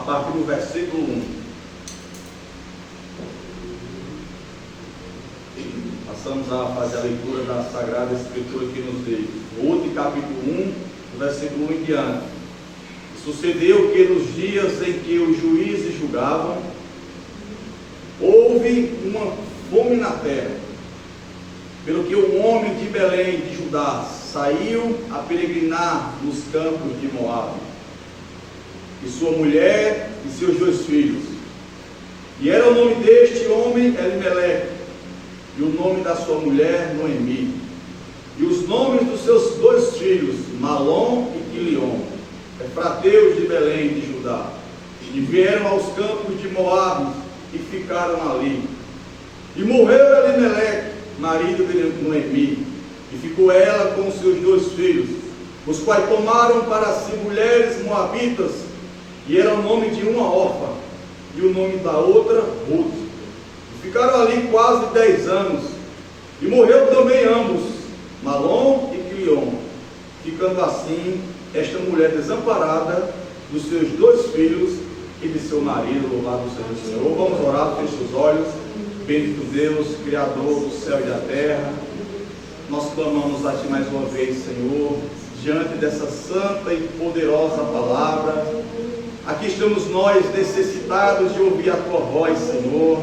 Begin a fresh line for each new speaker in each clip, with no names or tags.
partir do versículo 1. Passamos a fazer a leitura da Sagrada Escritura que nos diz. Ruth, capítulo 1, versículo 1 em diante. Sucedeu que nos dias em que os juízes julgavam, houve uma fome na terra, pelo que um homem de Belém de Judá saiu a peregrinar nos campos de Moabe, e sua mulher e seus 2 filhos. E era o nome deste homem Elimeleque, e o nome da sua mulher Noemi, e os nomes dos seus 2 filhos Malom e Quilion, efrateus de Belém de Judá, e vieram aos campos de Moabe e ficaram ali. E morreu Elimeleque, marido de Noemi, e ficou ela com seus 2 filhos, os quais tomaram para si mulheres moabitas, e era o nome de uma órfã, e o nome da outra Ruth. E ficaram ali quase 10 anos, e morreu também ambos, Malom e Quilion, ficando assim esta mulher desamparada dos seus 2 filhos e de seu marido. Louvado seja o Senhor. Vamos orar, feche os olhos. Bendito Deus, Criador do céu e da terra, nós clamamos a Ti mais uma vez, Senhor, diante dessa santa e poderosa palavra. Aqui estamos nós necessitados de ouvir a Tua voz, Senhor.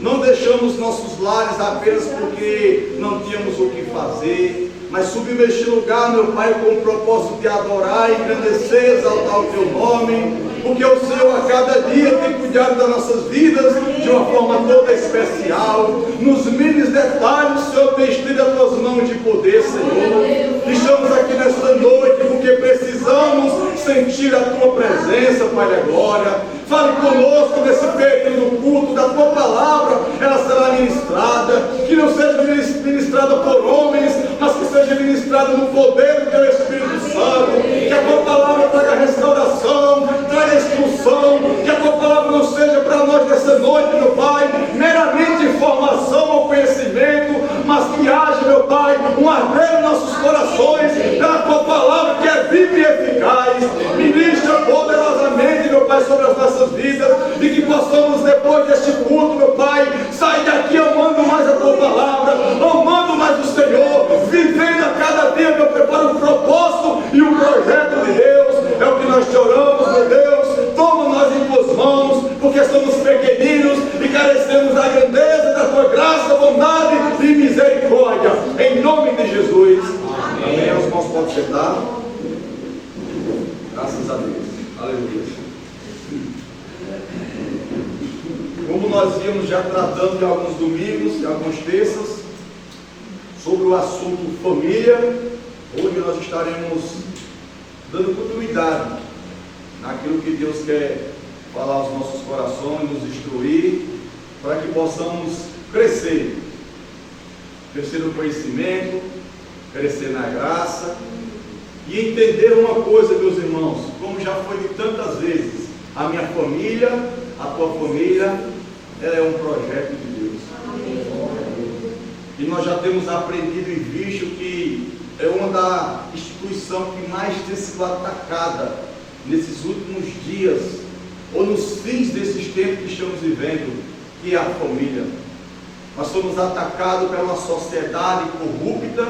Não deixamos nossos lares apenas porque não tínhamos o que fazer, mas subimos este lugar, meu Pai, com o propósito de adorar, engrandecer, exaltar o Teu nome, porque o Senhor a cada dia tem cuidado das nossas vidas de uma forma toda especial. Nos mínimos detalhes, o Senhor tem estendido as Tuas mãos de poder, Senhor. Estamos aqui nesta noite porque precisamos sentir a Tua presença, Pai da glória. Fale conosco nesse período do culto, da Tua palavra, ela será ministrada, que não seja ministrada por homens, mas que seja ministrada no poder do Teu Espírito Santo, que a Tua palavra traga restauração, traga instrução, que a Tua palavra não seja para nós nessa noite, meu Pai, meramente informação ou conhecimento, mas que haja, meu Pai, um arder em nossos corações, pela Tua palavra que é viva e eficaz. Ministra poderosamente, meu Pai, sobre as nossas vidas, e que possamos, depois deste culto, meu Pai, sair daqui amando mais a Tua palavra, amando mais o Senhor, vivendo a cada dia, meu Pai, para o propósito e o projeto de Deus. É o que nós te oramos, meu Deus. Toma nós em Tuas mãos, porque somos pequeninos e carecemos da grandeza da Tua graça, bondade e misericórdia, em nome de Jesus. Amém. Os irmãos podem sentar. Graças a Deus. Aleluia. Como nós íamos já tratando de alguns domingos e algumas terças sobre o assunto família, hoje nós estaremos dando continuidade naquilo que Deus quer falar aos nossos corações, nos instruir, para que possamos crescer no conhecimento, crescer na graça e entender uma coisa, meus irmãos, como já foi de tantas vezes, a minha família, a tua família, ela é um projeto de Deus. E nós já temos aprendido e visto que é uma da instituição que mais tem sido atacada nesses últimos dias, ou nos fins desses tempos que estamos vivendo, que é a família. Nós somos atacados pela sociedade corrupta,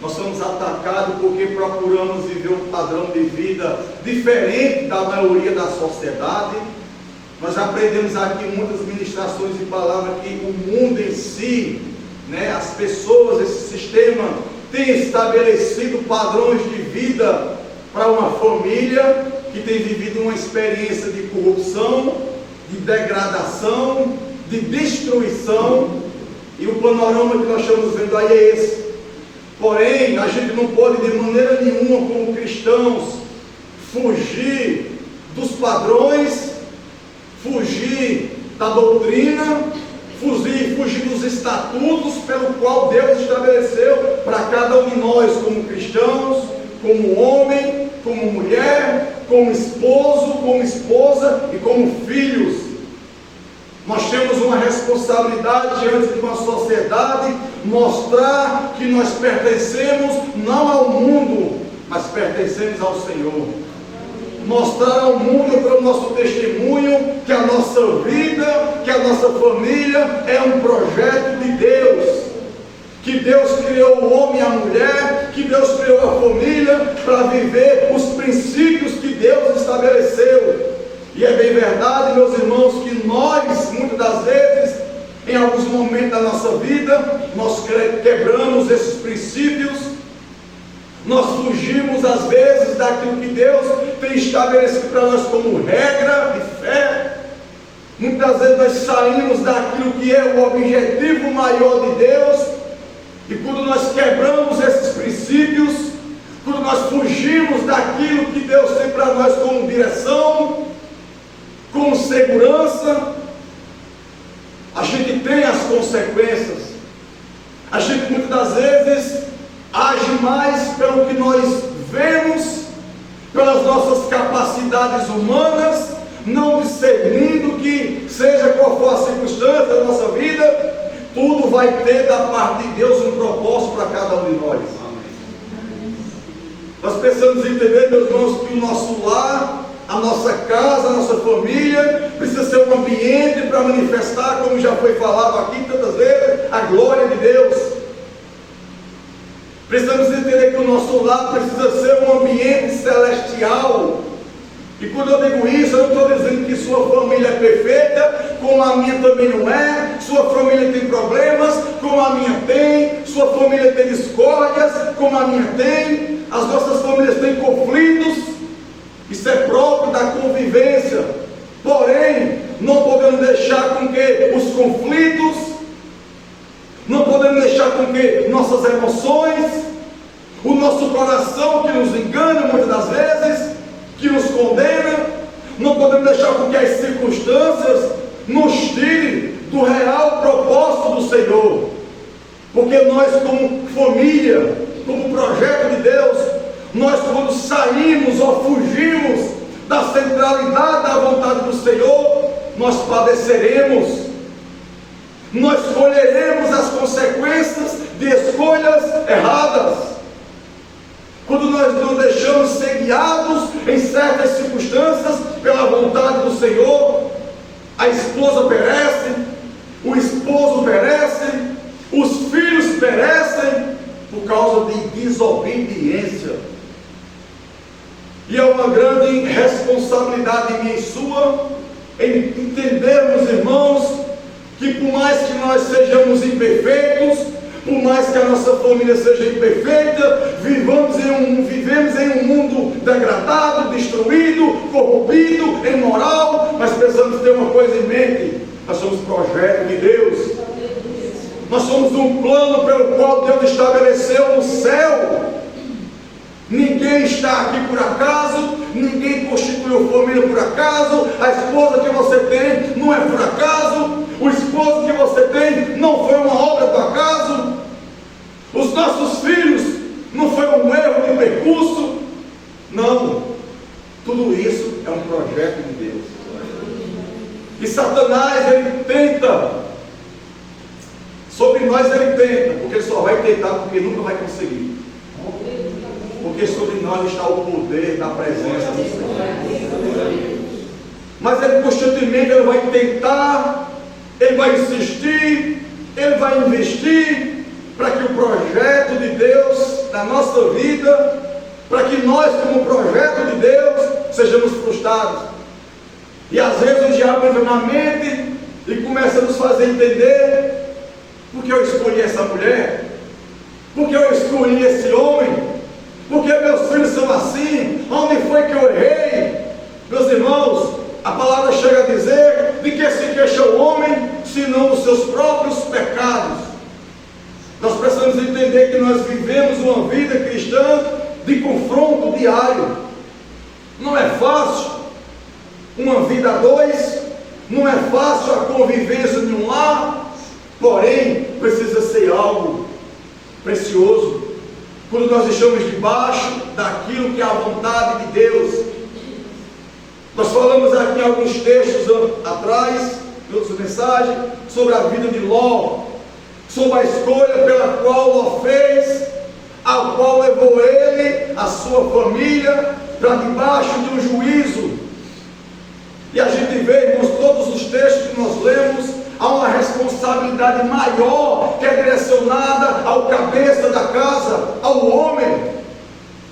nós somos atacados porque procuramos viver um padrão de vida diferente da maioria da sociedade. Nós aprendemos aqui muitas ministrações e palavras que o mundo em si, as pessoas, esse sistema tem estabelecido padrões de vida para uma família que tem vivido uma experiência de corrupção, de degradação, de destruição, e o panorama que nós estamos vendo aí é esse. Porém, a gente não pode de maneira nenhuma, como cristãos, fugir dos padrões, fugir da doutrina, fugir dos estatutos pelo qual Deus estabeleceu para cada um de nós, como cristãos, como homem, como mulher, como esposo, como esposa e como filhos. Nós temos uma responsabilidade diante de uma sociedade, mostrar que nós pertencemos não ao mundo, mas pertencemos ao Senhor. mostrar ao mundo pelo nosso testemunho que a nossa vida, que a nossa família é um projeto de Deus. Que Deus criou o homem e a mulher, que Deus criou a família para viver os princípios que Deus estabeleceu. E é bem verdade, meus irmãos, que nós, muitas das vezes, em alguns momentos da nossa vida, nós quebramos esses princípios, nós fugimos às vezes daquilo que Deus tem estabelecido para nós como regra e fé. Muitas vezes nós saímos daquilo que é o objetivo maior de Deus. E quando nós quebramos esses princípios, quando nós fugimos daquilo que Deus tem para nós como direção, como segurança, a gente tem as consequências. A gente muitas das vezes age mais pelo que nós vemos, pelas nossas capacidades humanas, não discernindo que, seja qual for a circunstância da nossa vida, tudo vai ter da parte de Deus um propósito para cada um de nós. Nós precisamos entender, meus irmãos, que o nosso lar, a nossa casa, a nossa família precisa ser um ambiente para manifestar, como já foi falado aqui tantas vezes, a glória de Deus. Precisamos entender que o nosso lar precisa ser um ambiente celestial. E quando eu digo isso, eu não estou dizendo que sua família é perfeita, como a minha também não é, sua família tem problemas, como a minha tem, sua família tem discórdias, como a minha tem, as nossas famílias têm conflitos, isso é próprio da convivência. Porém, não podemos deixar com que os conflitos, não podemos deixar com que nossas emoções, o nosso coração que nos engana muitas das vezes, que nos condena, não podemos deixar com que as circunstâncias nos tirem do real propósito do Senhor, porque nós, como família, como projeto de Deus, nós, quando saímos ou fugimos da centralidade da vontade do Senhor, nós padeceremos, nós colheremos as consequências de escolhas erradas. Quando nós nos deixamos ser guiados em certas circunstâncias pela vontade do Senhor, a esposa perece, o esposo perece, os filhos perecem por causa de desobediência. E é uma grande responsabilidade minha e sua em entendermos, irmãos, que por mais que nós sejamos imperfeitos, por mais que a nossa família seja imperfeita, vivemos em um mundo degradado, destruído, corrompido, imoral, mas precisamos ter uma coisa em mente: nós somos projeto de Deus, nós somos um plano pelo qual Deus estabeleceu no céu. Ninguém está aqui por acaso, ninguém constituiu família por acaso, a esposa que você tem não é por acaso, o esposo que você tem não foi uma obra do acaso, os nossos filhos não foi um erro de percurso, não, tudo isso é um projeto de Deus. E Satanás, ele tenta, sobre nós ele tenta, porque ele só vai tentar, porque nunca vai conseguir. Porque sobre nós está o poder da presença do Senhor. Mas ele constantemente ele vai tentar, ele vai insistir, ele vai investir para que o projeto de Deus na nossa vida, para que nós, como projeto de Deus, sejamos frustrados. E às vezes o diabo entra na mente e começa a nos fazer entender: por que eu escolhi essa mulher? Por que eu escolhi esse homem? Porque meus filhos são assim? Onde foi que eu errei? Meus irmãos, a palavra chega a dizer: de que se queixa o homem, senão dos seus próprios pecados. Nós precisamos entender que nós vivemos uma vida cristã de confronto diário. Não é fácil uma vida a dois, não é fácil a convivência de um lar, porém precisa ser algo precioso quando nós estamos debaixo daquilo que é a vontade de Deus. Nós falamos aqui em alguns textos atrás, em outras mensagens, sobre a vida de Ló, sobre a escolha pela qual Ló fez, a qual levou ele, a sua família, para debaixo de um juízo. E a gente vê, irmãos, todos os textos que nós lemos, há uma responsabilidade maior que é direcionada ao cabeça da casa, ao homem.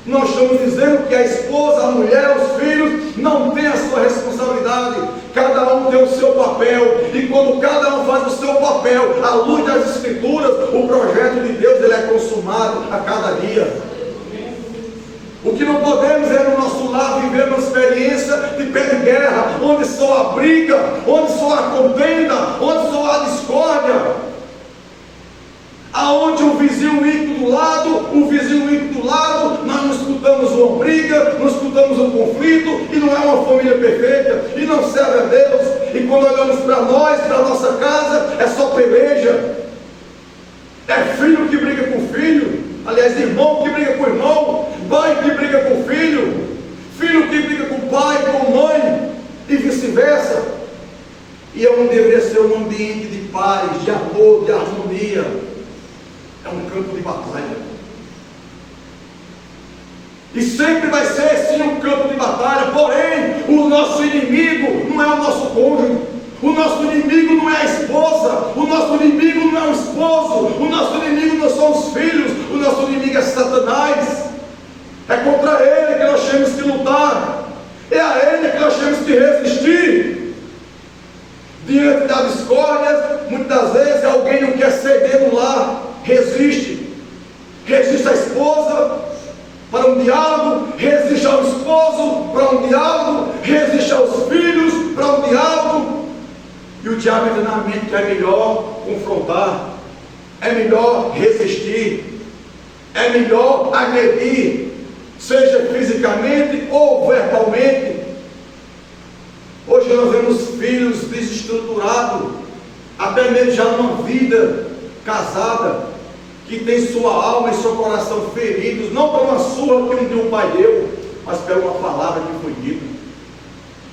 Nós estamos dizendo que a esposa, a mulher, os filhos não têm a sua responsabilidade. Cada um tem o seu papel. E quando cada um faz o seu papel, à luz das Escrituras, o projeto de Deus ele é consumado a cada dia. O que não podemos é no nosso lar viver uma experiência de pé de guerra, onde só há briga, onde só há contenda, onde só há discórdia. Aonde o vizinho ímpio do lado, nós não escutamos uma briga, não escutamos um conflito, e não é uma família perfeita, e não serve a Deus. E quando olhamos para nós, para a nossa casa, é só peleja. É filho que briga com filho, aliás, irmão que briga com irmão, pai que briga com filho, filho que briga com pai, com mãe, e vice-versa. E é onde deveria ser um ambiente de paz, de amor, de harmonia. É um campo de batalha. E sempre vai ser sim um campo de batalha. Porém, o nosso inimigo não é o nosso cônjuge. O nosso inimigo não é a esposa. O nosso inimigo não é o esposo. O nosso inimigo não são os filhos. O nosso inimigo é Satanás. É contra ele que nós temos que lutar. É a ele que nós temos que resistir. Diante da discórdia, muitas vezes alguém não quer ceder no lar. Resiste à esposa para um diálogo, resiste ao esposo para um diálogo, resiste aos filhos para um diálogo, e o diabo entra na mente que é melhor confrontar, é melhor resistir, é melhor agredir, seja fisicamente ou verbalmente. Hoje nós vemos filhos desestruturados, até mesmo já numa vida casada, que tem sua alma e seu coração feridos, não por uma surra que um dia o pai deu, mas por uma palavra que foi dita.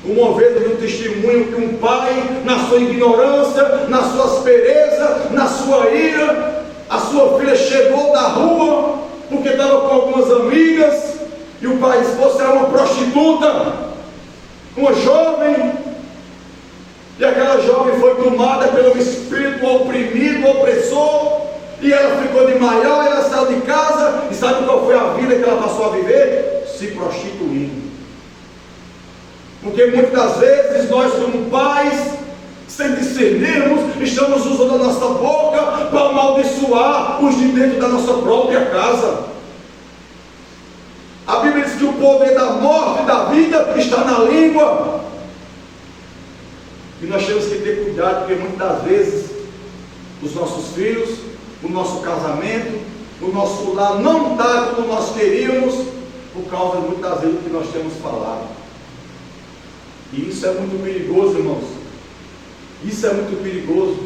Uma vez eu vi um testemunho que um pai, na sua ignorância, na sua aspereza, na sua ira, a sua filha chegou da rua, porque estava com algumas amigas, e o pai disse: você é uma prostituta, uma jovem. E aquela jovem foi tomada pelo espírito oprimido, opressor, e ela ficou de maior, ela saiu de casa, e sabe qual foi a vida que ela passou a viver? Se prostituindo. Porque muitas vezes nós, como pais, sem discernirmos, estamos usando a nossa boca para amaldiçoar os de dentro da nossa própria casa. A Bíblia diz que o poder da morte e da vida está na língua. E nós temos que ter cuidado, porque muitas das vezes os nossos filhos, o nosso casamento, o nosso lar não está como nós queríamos, por causa muitas vezes do que nós temos falado. E isso é muito perigoso, irmãos. Isso é muito perigoso.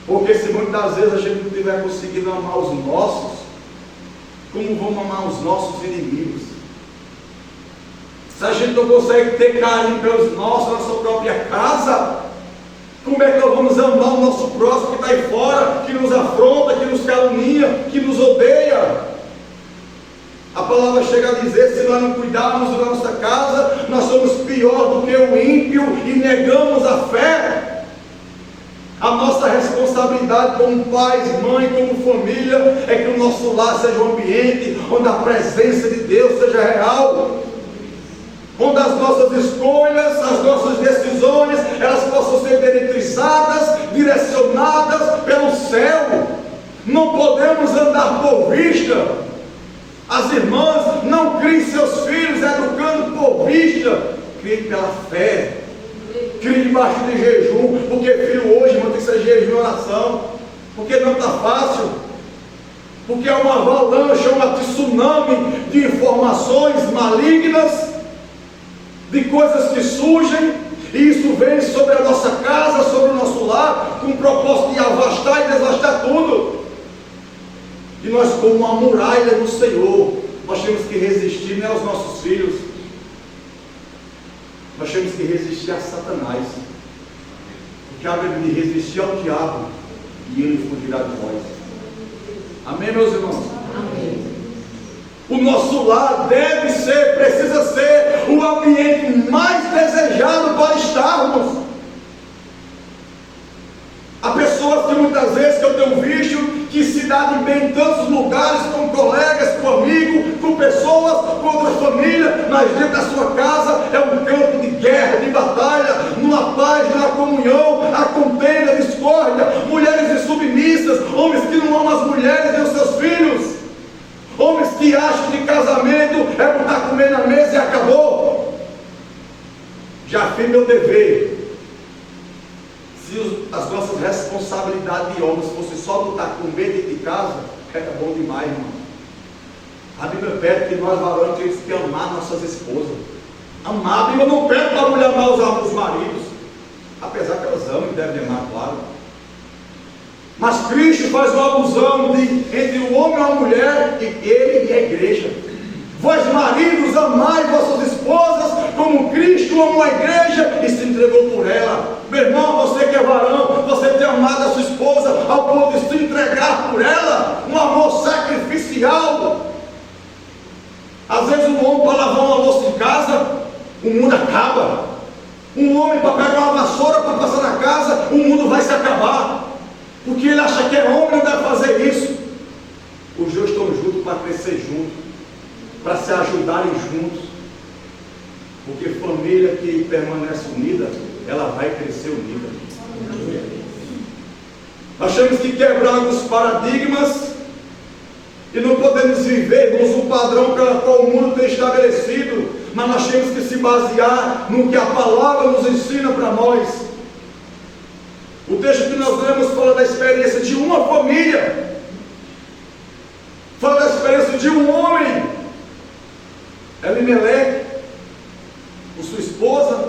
Porque se muitas vezes a gente não estiver conseguindo amar os nossos, como vamos amar os nossos inimigos? Se a gente não consegue ter carinho pelos nossos, na nossa própria casa, como é que nós vamos amar o nosso próximo que está aí fora, que nos afronta, que nos calunia, que nos odeia? A palavra chega a dizer: se nós não cuidarmos da nossa casa, nós somos pior do que o ímpio e negamos a fé. A nossa responsabilidade como pais, mãe, como família, é que o nosso lar seja um ambiente onde a presença de Deus seja real, onde as nossas escolhas, as nossas decisões, elas possam ser diretrizadas, direcionadas pelo céu. Não podemos andar por vista. As irmãs não criem seus filhos educando por vista, criem pela fé, criem debaixo de jejum, porque filho hoje, irmão, tem que ser jejum e oração, porque não está fácil, porque é uma avalanche, uma tsunami de informações malignas, de coisas que surgem, e isso vem sobre a nossa casa, sobre o nosso lar, com o propósito de avastar e devastar tudo. E nós, como uma muralha no Senhor, nós temos que resistir não aos nossos filhos, nós temos que resistir a Satanás, porque a Bíblia diz: resistir ao diabo e ele fugirá de nós. Amém, meus irmãos?
Amém.
O nosso lar deve ser, precisa ser o ambiente mais desejado para estarmos. Há pessoas que muitas vezes que eu tenho visto que se dá de bem em tantos lugares, com colegas, com amigos, com pessoas, com outras famílias, mas dentro da sua casa é um campo de guerra, de batalha, numa paz, numa comunhão, a contenda, a discórdia, mulheres insubmissas, homens que não amam as mulheres e os seus filhos, homens que acham que casamento é botar comer na mesa e acabou. Já fiz meu dever. Se as nossas responsabilidades de homens fossem só botar comer dentro de casa, era bom demais, irmão. A Bíblia pede que nós varões temos que amar nossas esposas. Amar, a Bíblia não pede para a mulher amar os maridos, apesar que elas amam e devem amar, claro. Mas Cristo faz uma alusão entre o homem e a mulher, e ele e a igreja. Vós maridos, amai vossas esposas como Cristo amou a igreja e se entregou por ela. Meu irmão, você que é varão, você tem amado a sua esposa ao ponto de se entregar por ela, um amor sacrificial. Às vezes um homem para lavar uma louça em casa, o mundo acaba. Um homem para pegar uma vassoura para passar na casa, o mundo vai se acabar. Porque ele acha que é homem e não deve fazer isso. Os dois estão juntos para crescer juntos, para se ajudarem juntos. Porque família que permanece unida, ela vai crescer unida. Nós temos que quebrar os paradigmas e não podemos viver um padrão pelo qual o mundo tem estabelecido, mas nós temos que se basear no que a palavra nos ensina para nós. O texto que nós lemos fala da experiência de uma família, fala da experiência de um homem, Elimeleque, com sua esposa,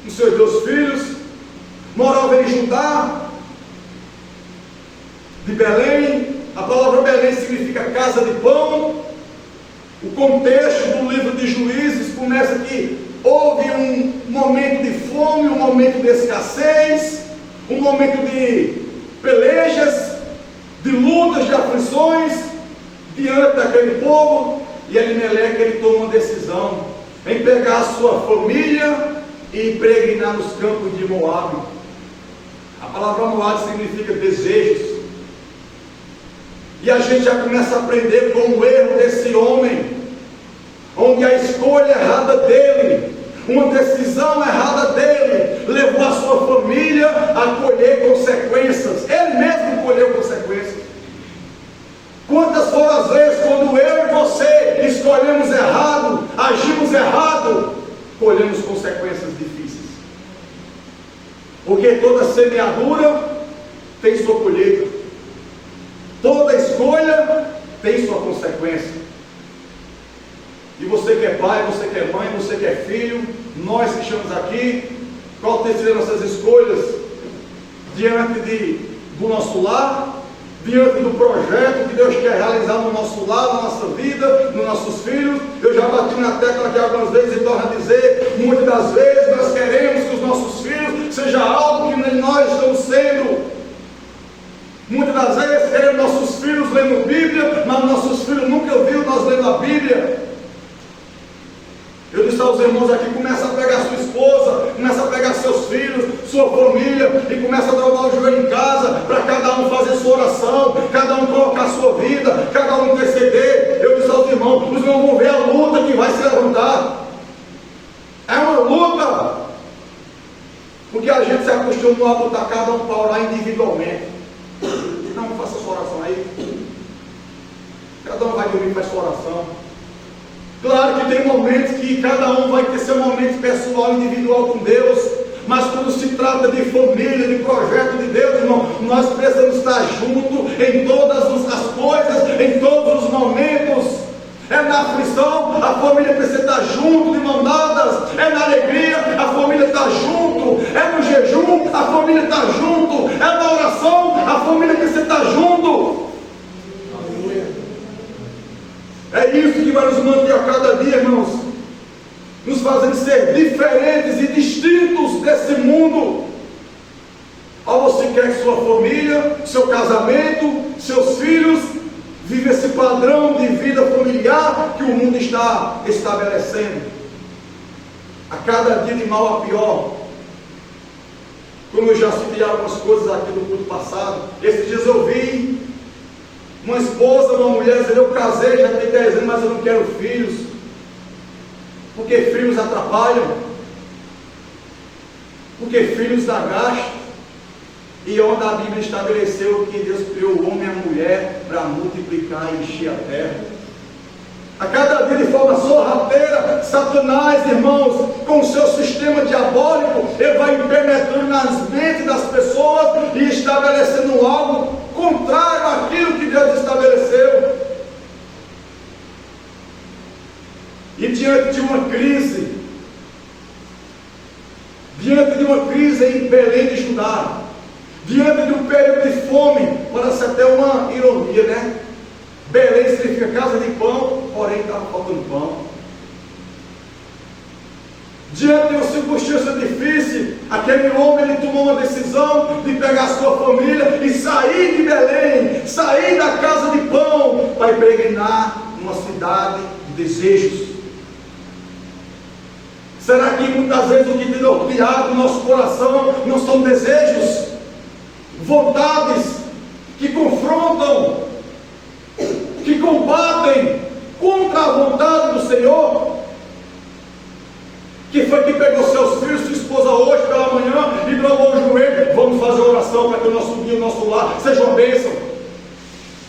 com seus 2 filhos, morava em Judá, de Belém. A palavra Belém significa casa de pão. O contexto do livro de Juízes começa que houve um momento de fome, um momento de escassez, um momento de pelejas, de lutas, de aflições diante daquele povo. E Elimeleque, ele toma uma decisão em pegar a sua família e peregrinar nos campos de Moabe. A palavra Moabe significa desejos. E a gente já começa a aprender com o erro desse homem, onde a escolha errada dele, uma decisão errada dele, levou a sua família a colher consequências. Ele mesmo colheu consequências. Quantas foram as vezes quando eu e você escolhemos errado, agimos errado, colhemos consequências difíceis? Porque toda semeadura tem sua colheita, toda escolha tem sua consequência. E você que é pai, você que é mãe, você que é filho, nós que estamos aqui, qual tem sido nossas escolhas diante do nosso lar, diante do projeto que Deus quer realizar no nosso lar, na nossa vida, nos nossos filhos? Eu já bati na tecla aqui algumas vezes e torno a dizer, muitas das vezes nós queremos que os nossos filhos sejam algo que nem nós estamos sendo. Muitas das vezes queremos nossos filhos lendo Bíblia, mas nossos filhos nunca viram nós lendo a Bíblia. Eu disse aos irmãos aqui, começa a pegar sua esposa, começa a pegar seus filhos, sua família, e começa a dobrar o joelho em casa, para cada um fazer sua oração, cada um colocar a sua vida, cada um interceder. Eu disse aos irmãos, os irmãos vão ver a luta que vai se levantar. É uma luta, porque a gente se acostumou a botar cada um para orar individualmente. Não, faça sua oração aí. Cada um vai dormir e faz sua oração. Claro que tem momentos que cada um vai ter seu momento pessoal, individual com Deus, mas quando se trata de família, de projeto de Deus, irmão, nós precisamos estar juntos em todas as coisas, em todos os momentos. É na aflição, a família precisa estar junto, de mãos dadas. É na alegria, a família está junto. É no jejum, a família está junto. É na oração, a família precisa estar junto. É isso que vai nos manter a cada dia, irmãos, nos fazendo ser diferentes e distintos desse mundo. Ou você quer que sua família, seu casamento, seus filhos vive esse padrão de vida familiar que o mundo está estabelecendo. A cada dia de mal a pior. Como eu já citei algumas coisas aqui no culto passado, esses dias eu vi uma esposa, uma mulher dizer: eu casei, já tenho 10 anos, mas eu não quero filhos, porque filhos atrapalham, porque filhos dá gasto. E onde a Bíblia estabeleceu que Deus criou o homem e a mulher para multiplicar e encher a terra. A cada dia, de forma sorrateira, Satanás, irmãos, com o seu sistema diabólico, ele vai penetrando nas mentes das pessoas e estabelecendo algo contrário àquilo que Deus estabeleceu. E diante de uma crise em Belém de Judá, diante de um período de fome, parece até uma ironia, né? Belém significa casa de pão, porém estava faltando pão. Diante de uma circunstância difícil, aquele homem, ele tomou uma decisão de pegar a sua família e sair de Belém, sair da casa de pão, para peregrinar numa cidade de desejos. Será que muitas vezes o que tem norteado no nosso coração não são desejos, vontades que confrontam, que combatem contra a vontade do Senhor? Que foi que pegou seus filhos, sua esposa hoje pela manhã e dobrou o joelho: vamos fazer oração para que o nosso dia, o nosso lar seja uma bênção.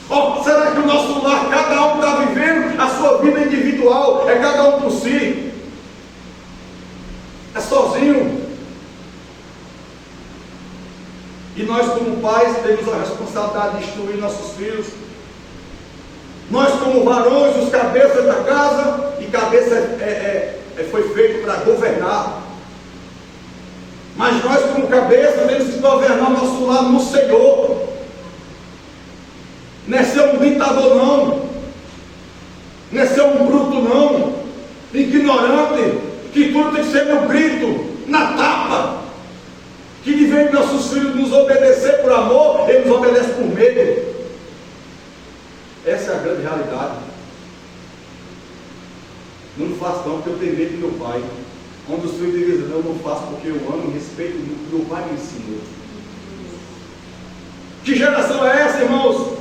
Oh, será que o nosso lar, cada um está vivendo a sua vida individual, é cada um por si, é sozinho? E nós, como pais, temos a responsabilidade de instruir nossos filhos. Nós, como varões, os cabeças da casa, e cabeça foi feito para governar. Mas nós, como cabeça, temos que governar nosso lar no Senhor. Não é ser um ditador, não. Não é ser um bruto, não. Ignorante, que tudo tem que ser no grito, na tapa. Que de vez nossos filhos nos obedecer por amor, eles nos obedecem por medo. Essa é a grande realidade. Não faço não, porque eu tenho medo do meu pai. Quando os filhos dizem: não, eu não faço porque eu amo e respeito o que meu pai me ensinou. Que geração é essa, irmãos?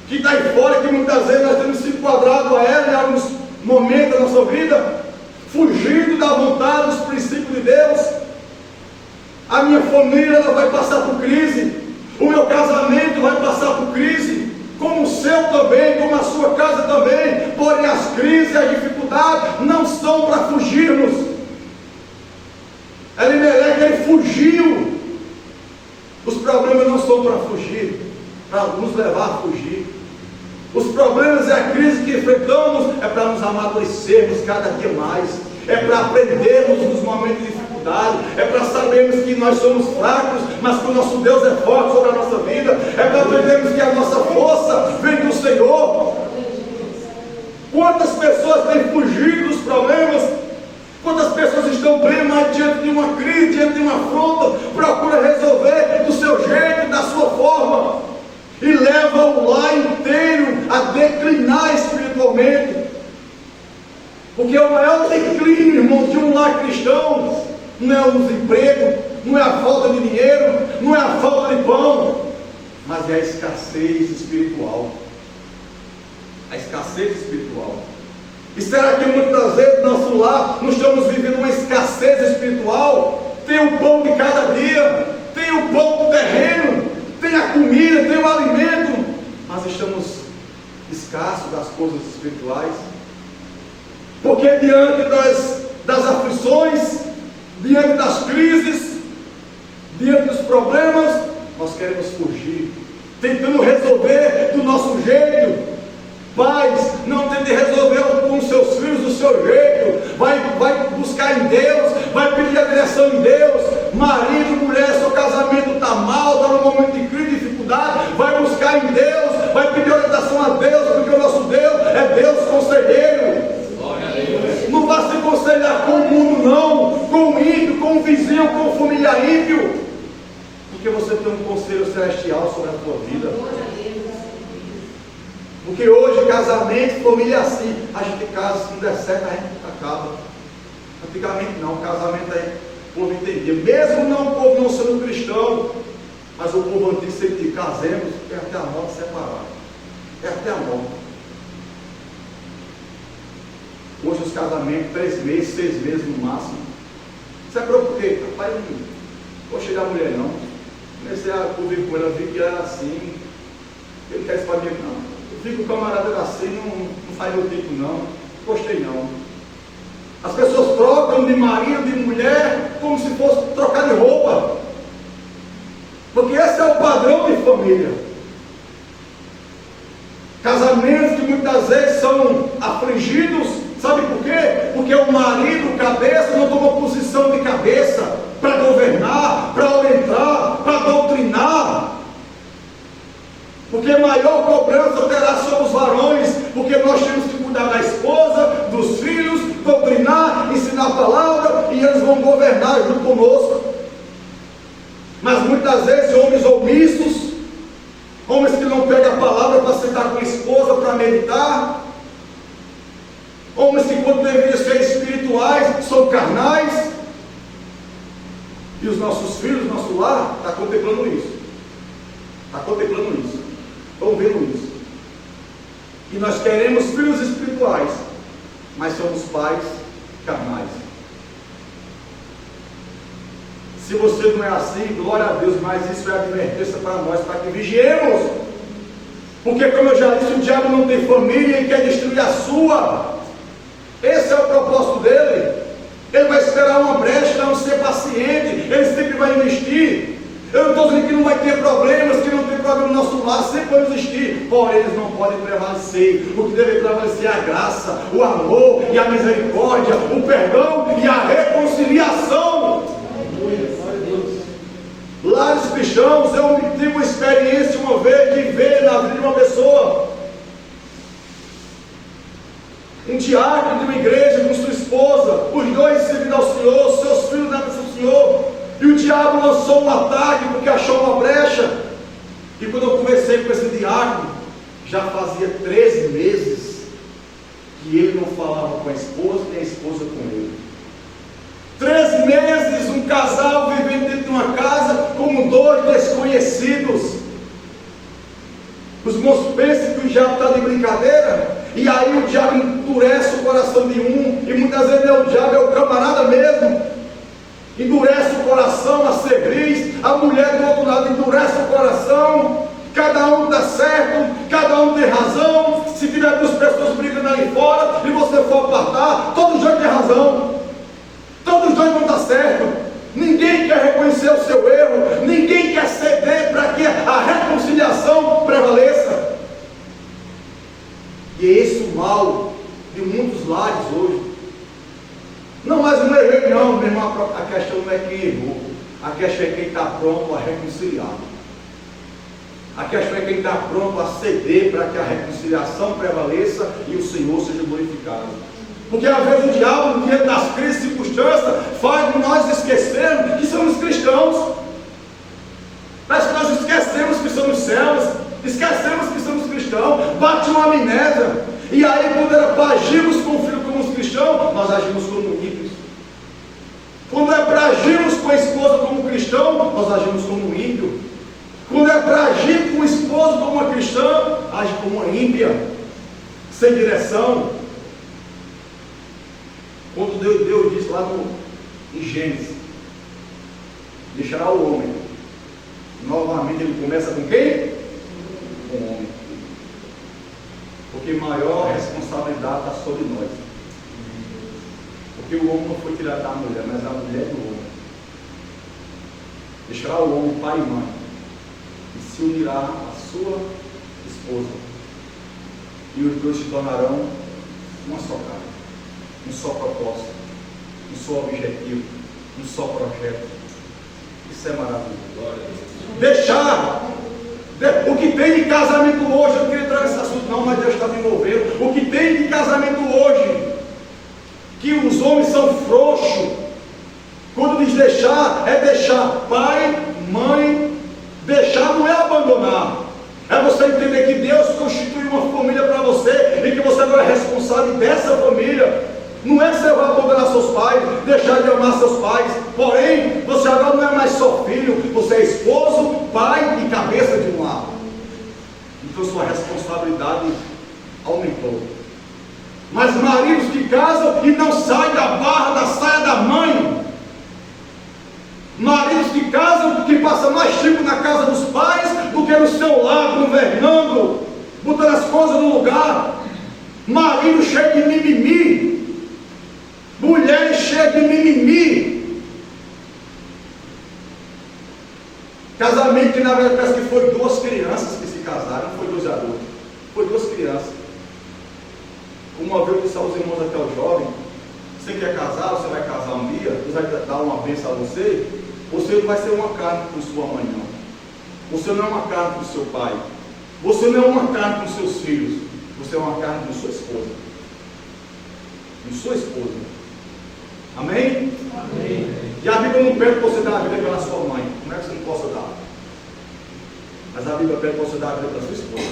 Que está aí fora, que muitas vezes nós temos se enquadrado a ela em alguns momentos da nossa vida, fugindo da vontade, dos princípios de Deus. A minha família, ela vai passar por crise. O meu casamento vai passar por crise. Como o seu também, como a sua casa também. Porém as crises e as dificuldades não são para fugirmos. Elimeleque, ele fugiu. Os problemas não são para fugir, para nos levar a fugir. Os problemas e a crise que enfrentamos é para nos amadurecermos cada dia mais. É para aprendermos nos momentos de dificuldade. É para sabermos que nós somos fracos, mas que o nosso Deus é forte sobre a nossa vida. É para aprendermos que a nossa força vem do Senhor. Quantas pessoas têm fugido dos problemas? Quantas pessoas estão bem, mas diante de uma crise, diante de uma afronta, procura resolver do seu jeito, da sua forma, e leva o lar inteiro a declinar espiritualmente. Porque o maior declínio, irmãos, de um lar cristão não é o desemprego, não é a falta de dinheiro, não é a falta de pão, mas é a escassez espiritual. A escassez espiritual. E será que muitas vezes no nosso lar nós estamos vivendo uma escassez espiritual? Tem o pão de cada dia, tem o pão do terreno, tem a comida, tem o alimento, mas estamos escassos das coisas espirituais. Porque diante das aflições, diante das crises, diante dos problemas, nós queremos fugir, tentando resolver do nosso jeito. Pais, não tente resolver com os seus filhos do seu jeito. Vai buscar em Deus, vai pedir a direção em Deus. Marido, mulher, seu casamento está mal, está num momento de crise, dificuldade, vai buscar em Deus, vai pedir orientação a Deus, porque o nosso Deus é Deus conselheiro. Não vai se aconselhar com o mundo, não, com o ímpio, com o vizinho, com o familiar ímpio, porque você tem um conselho celestial sobre a tua vida. Porque casamento, família é assim. A gente casa, se não der certo, a gente acaba. Antigamente não, casamento aí, o povo entendia. Mesmo não, o povo não sendo cristão, mas o povo antigo sempre dizia, casemos, é até a morte separar. É até a morte. Hoje os casamentos, 3 meses, 6 meses no máximo. Você é por quê? Rapaz, não vou chegar a mulher não. Comecei a conviver com ela, vi que era assim. Ele quer isso para mim, não. Eu vi que o camarada era assim, não faz meu tipo não. Gostei não. As pessoas trocam de marido, de mulher, como se fosse trocar de roupa. Porque esse é o padrão de família. Casamentos que muitas vezes são afligidos, sabe por quê? Porque o marido, cabeça, não toma posição de cabeça para governar, para orientar, para doutrinar. Porque maior cobrança terá sobre os varões, porque nós temos que cuidar da esposa, dos filhos, doutrinar, ensinar a palavra, e eles vão governar junto conosco. Mas muitas vezes homens omissos, homens que não pegam a palavra para sentar com a esposa, para meditar, homens que quando deveriam ser espirituais, são carnais, e os nossos filhos, nosso lar, está contemplando isso. Está contemplando isso. Estão vendo isso. E nós queremos filhos espirituais, mas somos pais carnais. Se você não é assim, glória a Deus, mas isso é advertência para nós, para que vigiemos. Porque, como eu já disse, o diabo não tem família e quer destruir a sua. Esse é o propósito dele. Ele vai esperar uma brecha, não ser paciente, ele sempre vai investir. Eu não estou dizendo que não vai ter problemas, que não tem problema no nosso lar, sempre vai existir, porém eles não podem prevalecer. O que deve prevalecer é a graça, o amor e a misericórdia, o perdão e a reconciliação. Lares cristãos, eu tive uma experiência uma vez de ver na vida de uma pessoa, um diácono de uma igreja com sua esposa, os dois servindo ao Senhor, seus filhos na presença do Senhor, e o diabo lançou um ataque porque achou uma brecha. E quando eu conversei com esse diácono, já fazia 13 meses que ele não falava com a esposa, nem a esposa com ele. 13 meses, um casal vivendo dentro de uma casa como 2 desconhecidos. Os irmãos pensam que o diabo está de brincadeira, e aí o diabo endurece o coração de um, e muitas vezes não é o diabo, é o camarada mesmo. Endurece o coração, a cerviz, a mulher do outro lado endurece o coração. Cada um está certo, cada um tem razão. Se tiver 2 pessoas brigando ali fora e você for apartar, todos os dois têm razão, todos os dois vão estar certos. Ninguém quer reconhecer o seu erro, ninguém quer ceder para que a reconciliação prevaleça. E é esse o mal de muitos lares hoje. Não, mas não errei não, meu irmão, a questão não é quem errou, a questão é quem está pronto a reconciliar. A questão é quem está pronto a ceder para que a reconciliação prevaleça e o Senhor seja glorificado. Porque às vezes o diabo, no dia das crises e circunstâncias, faz nós esquecermos que somos cristãos. Parece que nós esquecemos que somos céus, esquecemos que somos cristãos, bate uma amnésia. E aí, quando era para agirmos com o filho como os cristãos, nós agimos como ímpios. Quando é para agirmos com a esposa como cristão, nós agimos como ímpio. Quando é para agir com o esposo como uma cristã, age como uma ímpia, sem direção. Quando Deus disse lá em Gênesis, deixará o homem. Novamente ele começa com quem? Com o homem. Porque maior responsabilidade está sobre nós. Porque o homem não foi tirado da mulher, mas a mulher do homem. Deixará o homem pai e mãe, e se unirá à sua esposa, e os dois se tornarão uma só carne, um só propósito, um só objetivo, um só projeto. Isso é maravilhoso. Deixar. O que tem de casamento hoje, eu não queria entrar nesse assunto não, mas Deus está me envolvendo. O que tem de casamento hoje, que os homens são frouxos. Quando diz deixar, é deixar pai, mãe. Deixar não é abandonar, é você entender que Deus constitui uma família para você, você agora é responsável dessa família. Não é que você vai abandonar seus pais, deixar de amar seus pais. Porém, você agora não é mais só filho, você é esposo, pai e cabeça de um lar. Então sua responsabilidade aumentou. Mas maridos que casam e não saem da barra da saia da mãe, maridos que casam, que passam mais tempo na casa dos pais do que no seu lar, governando, botando as coisas no lugar. Marido cheio de mimimi, mulheres cheias de mimimi. Casamento que na verdade parece que foi 2 crianças que se casaram, não foi 2 adultos, foi 2 crianças. Uma vez eu disse aos irmãos até o jovem: você quer casar, você vai casar um dia, Deus vai dar uma bênção a você. Você não vai ser uma carne com sua mãe, não. Você não é uma carne com seu pai. Você não é uma carne com seus filhos. Você é uma carne com sua esposa. Com sua esposa. Amém? Amém. E a Bíblia não pede que você dê a vida pela sua mãe. Não é que você não possa dar. Mas a Bíblia pede que você dê a vida pela sua esposa.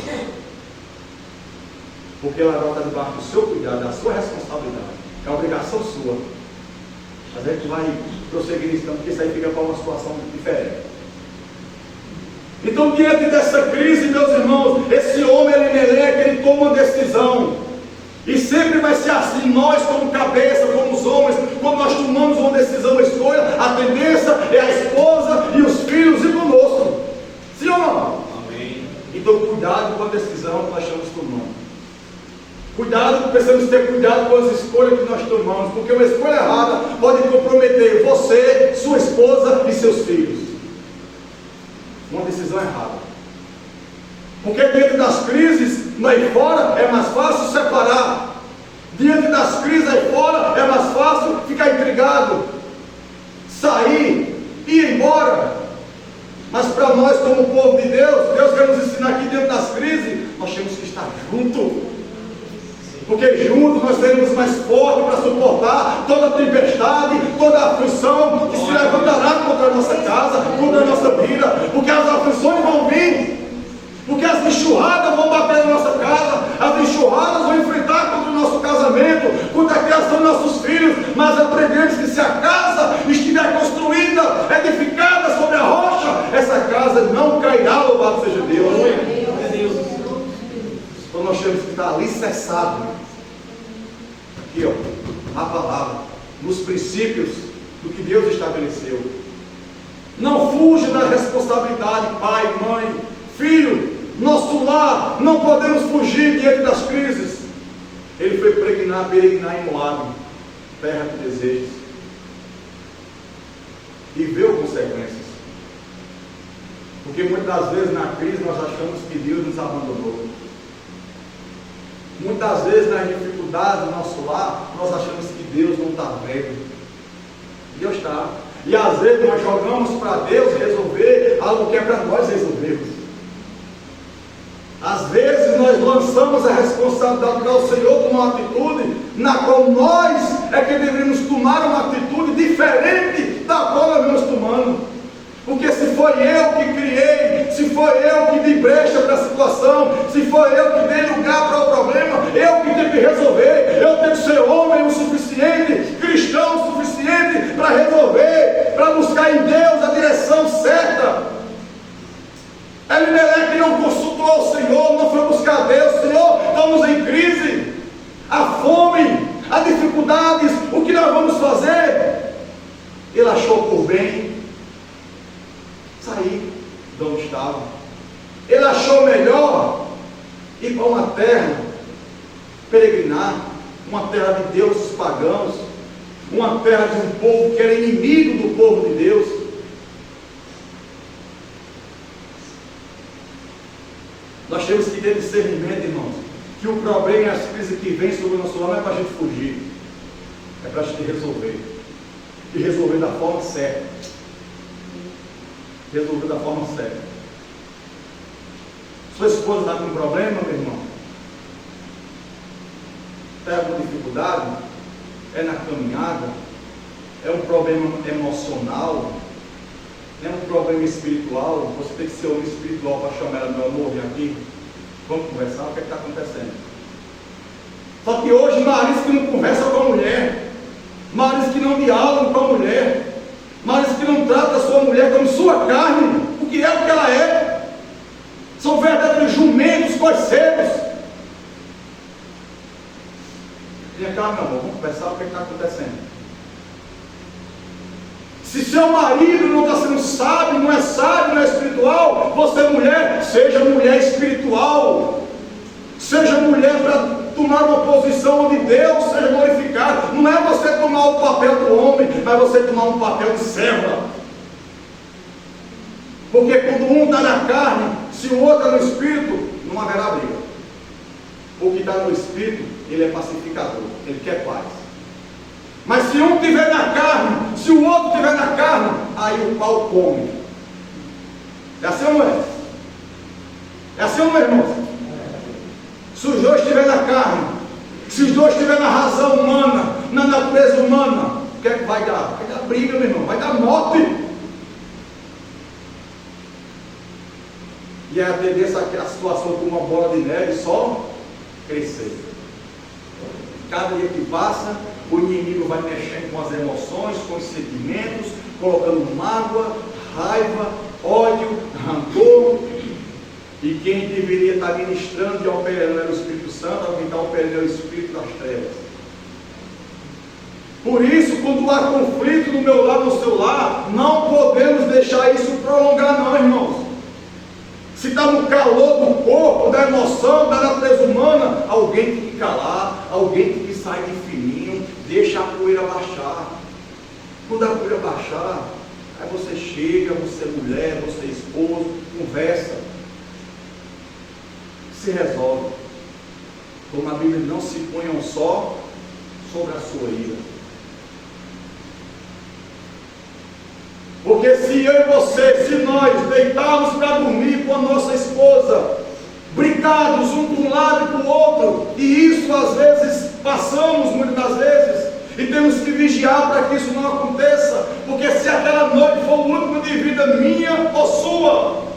Porque ela está debaixo do seu cuidado, da sua responsabilidade. É obrigação sua. Mas a gente vai prosseguir nisso, porque isso aí fica para uma situação diferente. Então, diante dessa crise, meus irmãos, esse homem Elimeleque, ele toma uma decisão. E sempre vai ser assim. Nós, como cabeça, como os homens, quando nós tomamos uma decisão, uma escolha, a tendência é a esposa e os filhos e conosco. Sim ou não? Amém. Então, cuidado com a decisão que nós estamos tomando. Cuidado, precisamos ter cuidado com as escolhas que nós tomamos, porque uma escolha errada pode comprometer você, sua esposa e seus filhos. Uma decisão errada. Porque diante das crises, aí fora, é mais fácil separar. Diante das crises aí fora, é mais fácil ficar intrigado, sair, ir embora. Mas para nós, como povo de Deus, Deus quer nos ensinar aqui diante das crises, nós temos que estar juntos. Porque juntos nós seremos mais fortes para suportar toda tempestade, toda aflição que se levantará contra a nossa casa, contra a nossa vida. Porque as aflições vão vir, porque as enxurradas vão bater na nossa casa, as enxurradas vão enfrentar contra o nossa casamento, contra a criação dos nossos filhos, mas aprendemos que se a casa estiver construída, edificada sobre a rocha, essa casa não cairá, louvado seja Deus. Então nós temos que estar alicerçados aqui, ó, a palavra, nos princípios do que Deus estabeleceu. Não fuja da responsabilidade, pai, mãe, filho, nosso lar, não podemos fugir diante das crises. Ele foi peregrinar em Moabe, terra de desejos, e viu consequências. Porque muitas das vezes na crise nós achamos que Deus nos abandonou. Muitas vezes nas dificuldades do nosso lar, nós achamos que Deus não está vendo. Deus está. E às vezes nós jogamos para Deus resolver algo que é para nós resolvermos. Às vezes nós lançamos a responsabilidade ao Senhor com uma atitude na qual nós é que deveríamos tomar uma atitude diferente da qual nós estamos tomando. Porque se foi eu que criei, se foi eu que dei brecha para a situação, se foi eu que dei lugar para o problema, eu que tenho que resolver. Eu tenho que ser homem o suficiente, cristão o suficiente para resolver, para buscar em Deus a direção certa. Elimeleque não consultou o Senhor, não foi buscar Deus. Senhor, estamos em crise, a fome, as dificuldades, o que nós vamos fazer? Ele achou por bem sair de onde estava. Ele achou melhor ir para uma terra, peregrinar, uma terra de deuses pagãos, uma terra de um povo que era inimigo do povo de Deus. Nós temos que ter discernimento, irmãos, que o problema e as crises que vêm sobre o nosso lar não é para a gente fugir, é para a gente resolver, e resolver da forma certa. Resolver da forma certa. Sua esposa está com um problema, meu irmão? Tem alguma dificuldade? É na caminhada? É um problema emocional? É um problema espiritual? Você tem que ser homem espiritual para chamar ela, meu amor, vem aqui, vamos conversar, o que está acontecendo? Vem cá, meu amor, vamos conversar o que está acontecendo. Se seu marido não está sendo sábio, não é espiritual, você mulher, seja mulher espiritual. Seja mulher para tomar uma posição onde Deus seja glorificado. Não é você tomar o papel do homem, mas você tomar um papel de serva. Porque quando um está na carne, se o outro está no espírito, não haverá briga. O que está no espírito, ele é pacificador, ele quer paz. Mas se um estiver na carne, se o outro estiver na carne, aí o pau come. É assim ou não é? É assim ou não é, irmão? Se os dois estiverem na carne, se os dois estiverem na razão humana, na natureza humana, o que é que vai dar? Vai dar briga, meu irmão, vai dar morte. E é a tendência a situação com uma bola de neve só crescer. Cada dia que passa, o inimigo vai mexendo com as emoções, com os sentimentos, colocando mágoa, raiva, ódio, rancor. E quem deveria estar ministrando e operando era o Espírito Santo, alguém está operando é o Espírito das trevas. Por isso, quando há conflito no meu lar, no seu lar, não podemos deixar isso prolongar, não, irmãos. Se está no calor do corpo, da emoção, da natureza humana, alguém tem que calar, alguém tem que sair de fininho, deixa a poeira baixar. Quando a poeira baixar, aí você chega, você é mulher, você é esposo, conversa. Se resolve. Como a Bíblia, não se ponham só sobre a sua ira. Porque se eu e você, se nós deitarmos para dormir com a nossa esposa, brigados um para um lado e para o outro, e isso às vezes passamos muitas das vezes, e temos que vigiar para que isso não aconteça, porque se aquela noite for o último de vida minha ou sua,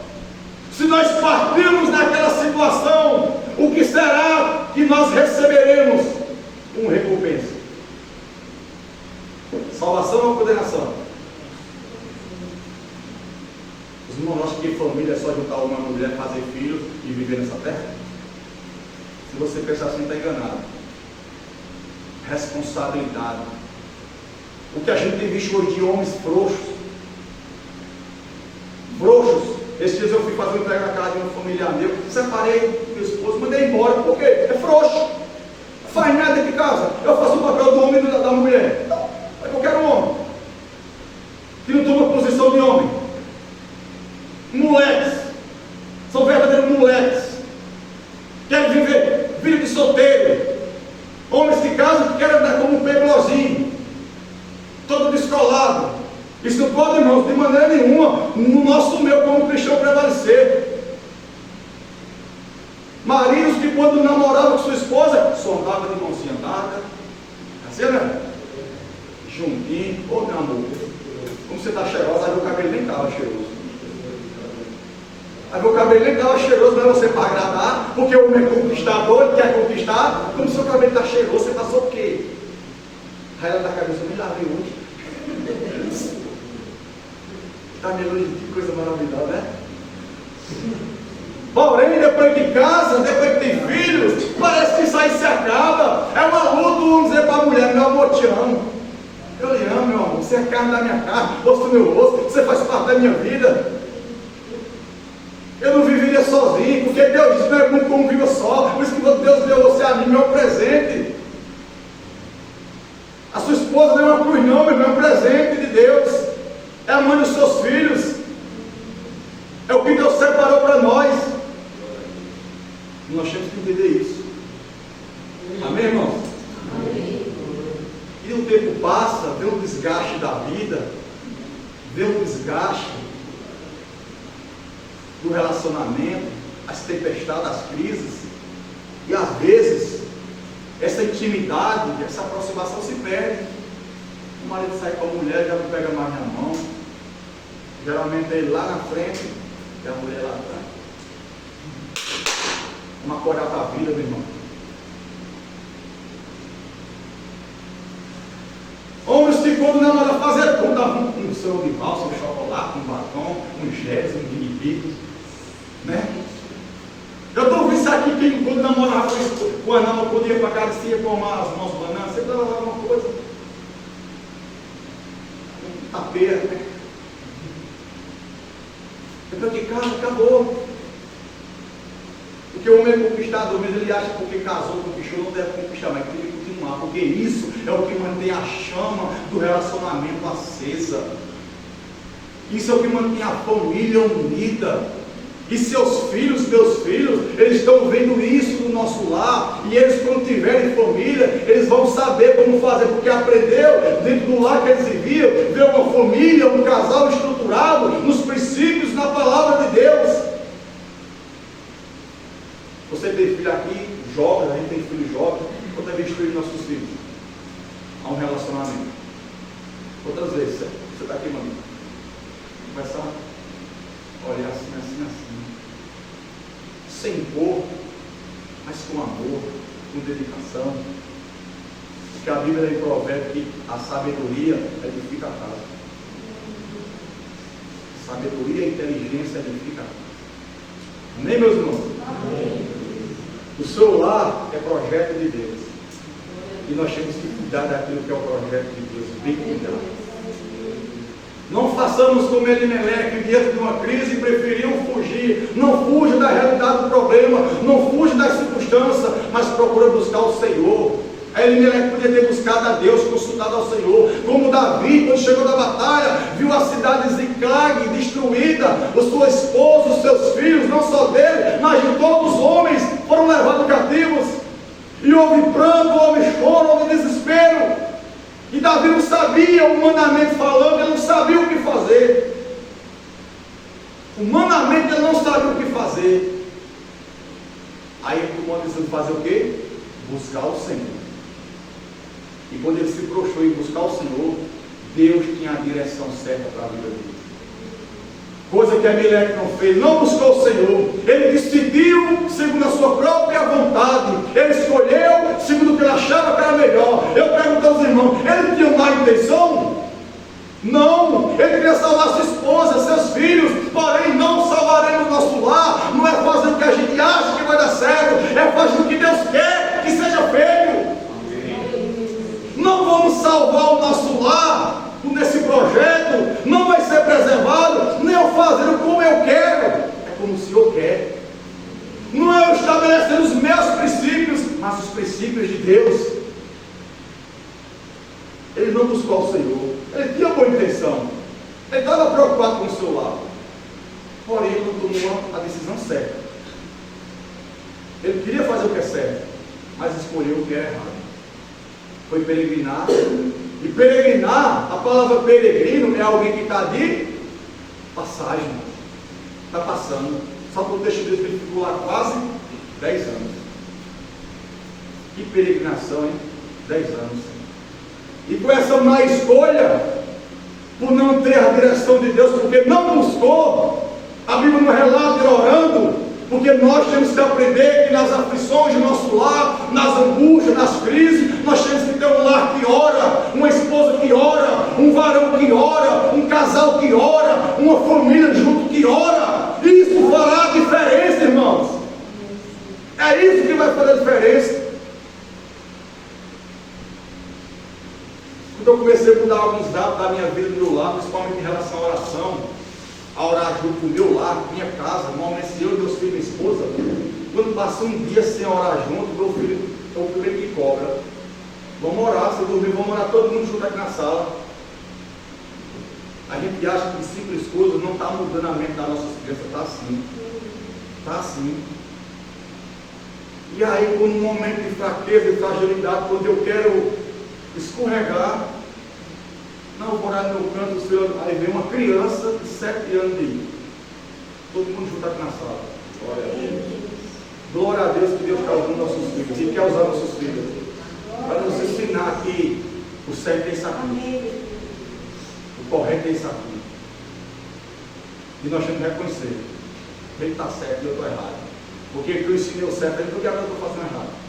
se nós partirmos naquela situação, o que será que nós receberemos? Uma recompensa. Salvação ou condenação? Os irmãos acham que família é só juntar uma mulher, fazer filhos e viver nessa terra? Se você pensar assim, está enganado. Responsabilidade. O que a gente tem visto hoje de homens frouxos. Frouxos. Esses dias eu fui fazer um entrega na casa de um familiar meu, separei com minha esposa, mandei embora, porque é frouxo, não faz nada dentro de casa. Eu faço o papel do homem e da mulher. Então, é qualquer homem que não toma posição de homem. Moleques, são verdadeiros moleques, querem viver vida de solteiro, homens de casa que querem andar como um playboyzinho, todo descolado. Isso não pode, irmãos, de maneira nenhuma, no nosso meio como cristão prevalecer. Maridos que quando namoravam com sua esposa, só andava de mãozinha dada, assim, né? Juntinho, ô meu amor, como você está cheirosa, aí meu cabelo nem estava cheiroso. Aí meu cabelo nem estava cheiroso, não é você para agradar, porque o homem é conquistador, ele quer conquistar, como seu cabelo está cheiroso, você passou o quê? Aí ela da cabeça, eu nem lavei hoje. Está melhorando, que coisa maravilhosa, né? Porém, depois de casa, depois que tem filhos, parece que isso aí se acaba. É uma luta, vamos dizer para a mulher, meu amor, te amo. Eu lhe amo, meu amor, você é carne da minha carne, osso do meu osso, você faz parte da minha vida. Eu não viveria sozinho, porque Deus disse, não é muito como viva só, por isso que Deus deu você a mim, meu presente. A sua esposa não é uma cruz não, meu irmão, é um presente de Deus. É a mãe dos seus filhos. É o que Deus separou para nós. E nós temos que entender isso. Amém, irmãos? Amém. E o tempo passa, vem um desgaste da vida, vem um desgaste do relacionamento, as tempestades, as crises, e às vezes essa intimidade, essa aproximação se perde. O marido sai com a mulher, já não pega mais na mão, geralmente é ele lá na frente e a mulher lá atrás. Vamos acordar para a vida, meu irmão. Homens que quando namoram fazer tudo, dá um seu de valsa, um chocolate, um batom, um gesso, um guinipico, né? Eu estou ouvindo
isso aqui, quem quando namorava com a Ana, podia para casa e ia tomar as mãos bananas, sempre ela dava uma coisa. Um tapeiro, né? Depois que casa, acabou. Porque o homem é conquistador, mas ele acha que porque casou, conquistou, não deve conquistar, mas tem que continuar, porque isso é o que mantém a chama do relacionamento acesa. Isso é o que mantém a família unida. E seus filhos, meus filhos, eles estão vendo isso no nosso lar, e eles, quando tiverem família, eles vão saber como fazer, porque aprendeu dentro do lar que eles viviam, ver uma família, um casal estruturado nos princípios, na palavra de Deus. Você tem filho aqui, jovem, a gente tem filho jovem, quando deve instruir nossos filhos a um relacionamento. Outras vezes, você está aqui, mano, começar a olhar assim, assim, assim, sem cor, mas com amor, com dedicação, porque a Bíblia em Provérbios que a sabedoria edifica a casa. Sabedoria e inteligência edifica a casa. Amém, meus irmãos? Amém. O seu lar é projeto de Deus. E nós temos que cuidar daquilo que é o projeto de Deus. Bem cuidado. Não façamos como Elimeleque diante de uma crise preferiu fugir. Não fuja da realidade do problema. Não fuja das circunstâncias. Mas procura buscar o Senhor. Elimeleque podia ter buscado a Deus, consultado ao Senhor. Como Davi, quando chegou da batalha, viu a cidade de Ziclag destruída, a sua esposa, os seus filhos, não só dele, mas de todos os homens, foram levados cativos. E houve pranto, houve choro, houve desespero. E Davi não sabia, humanamente falando, ele não sabia o que fazer. Humanamente ele não sabia o que fazer. Aí ele tomou a decisão de fazer o quê? Buscar o Senhor. E quando ele se prostrou em buscar o Senhor, Deus tinha a direção certa para a vida dele. Coisa que Elimeleque não fez, não buscou o Senhor. Ele decidiu segundo a sua própria vontade. Ele escolheu segundo o que ele achava que era melhor. Eu pergunto aos irmãos, ele tinha má intenção? Não, ele queria salvar sua esposa, seus filhos, porém não salvaremos o nosso lar. Não é fazendo o que a gente acha que vai dar certo, é fazendo o que Deus quer que seja feito. Não vamos salvar o nosso lar nesse projeto, não vai ser preservado, nem eu fazendo como eu quero, é como o Senhor quer. Não é eu estabelecer os meus princípios, mas os princípios de Deus. Ele não buscou o Senhor, ele tinha boa intenção, ele estava preocupado com o seu lar, porém ele não tomou a decisão certa. Ele queria fazer o que é certo, mas escolheu o que é errado. Foi peregrinar. E peregrinar, a palavra peregrino é alguém que está de passagem, está passando. Só para o texto dele que ele ficou lá quase 10 anos. Que peregrinação, hein? 10 anos. E com essa má escolha, por não ter a direção de Deus, porque não buscou, a Bíblia não relata ele orando. Porque nós temos que aprender que nas aflições do nosso lar, nas angústias, nas crises, nós temos que ter um lar que ora, uma esposa que ora, um varão que ora, um casal que ora, uma família junto que ora. Isso fará a diferença, irmãos. É isso que vai fazer a diferença. Quando eu comecei a mudar alguns dados da minha vida, do meu lar, principalmente em relação à oração, a orar junto com o meu lar, minha casa, normalmente eu, meus filhos e minha esposa, quando passa um dia sem orar junto, meu filho é o primeiro que cobra. Vamos orar, se dormir, vamos orar todo mundo junto aqui na sala. A gente acha que simples coisas não está mudando a mente das nossas crianças, está assim. Está assim. E aí, quando um momento de fraqueza e fragilidade, quando eu quero escorregar, não, vou orar no meu canto, Senhor. Aí vem uma criança de 7 anos de idade. Todo mundo junto aqui na sala. Glória a Deus. Glória a Deus que Deus está usando nossos filhos. E quer usar nossos filhos para nos ensinar que o certo é isso aqui. O correto é isso aqui. E nós temos que reconhecer. Ele está certo e eu estou errado. Porque eu ensinei o certo, ele porque agora eu estou fazendo errado.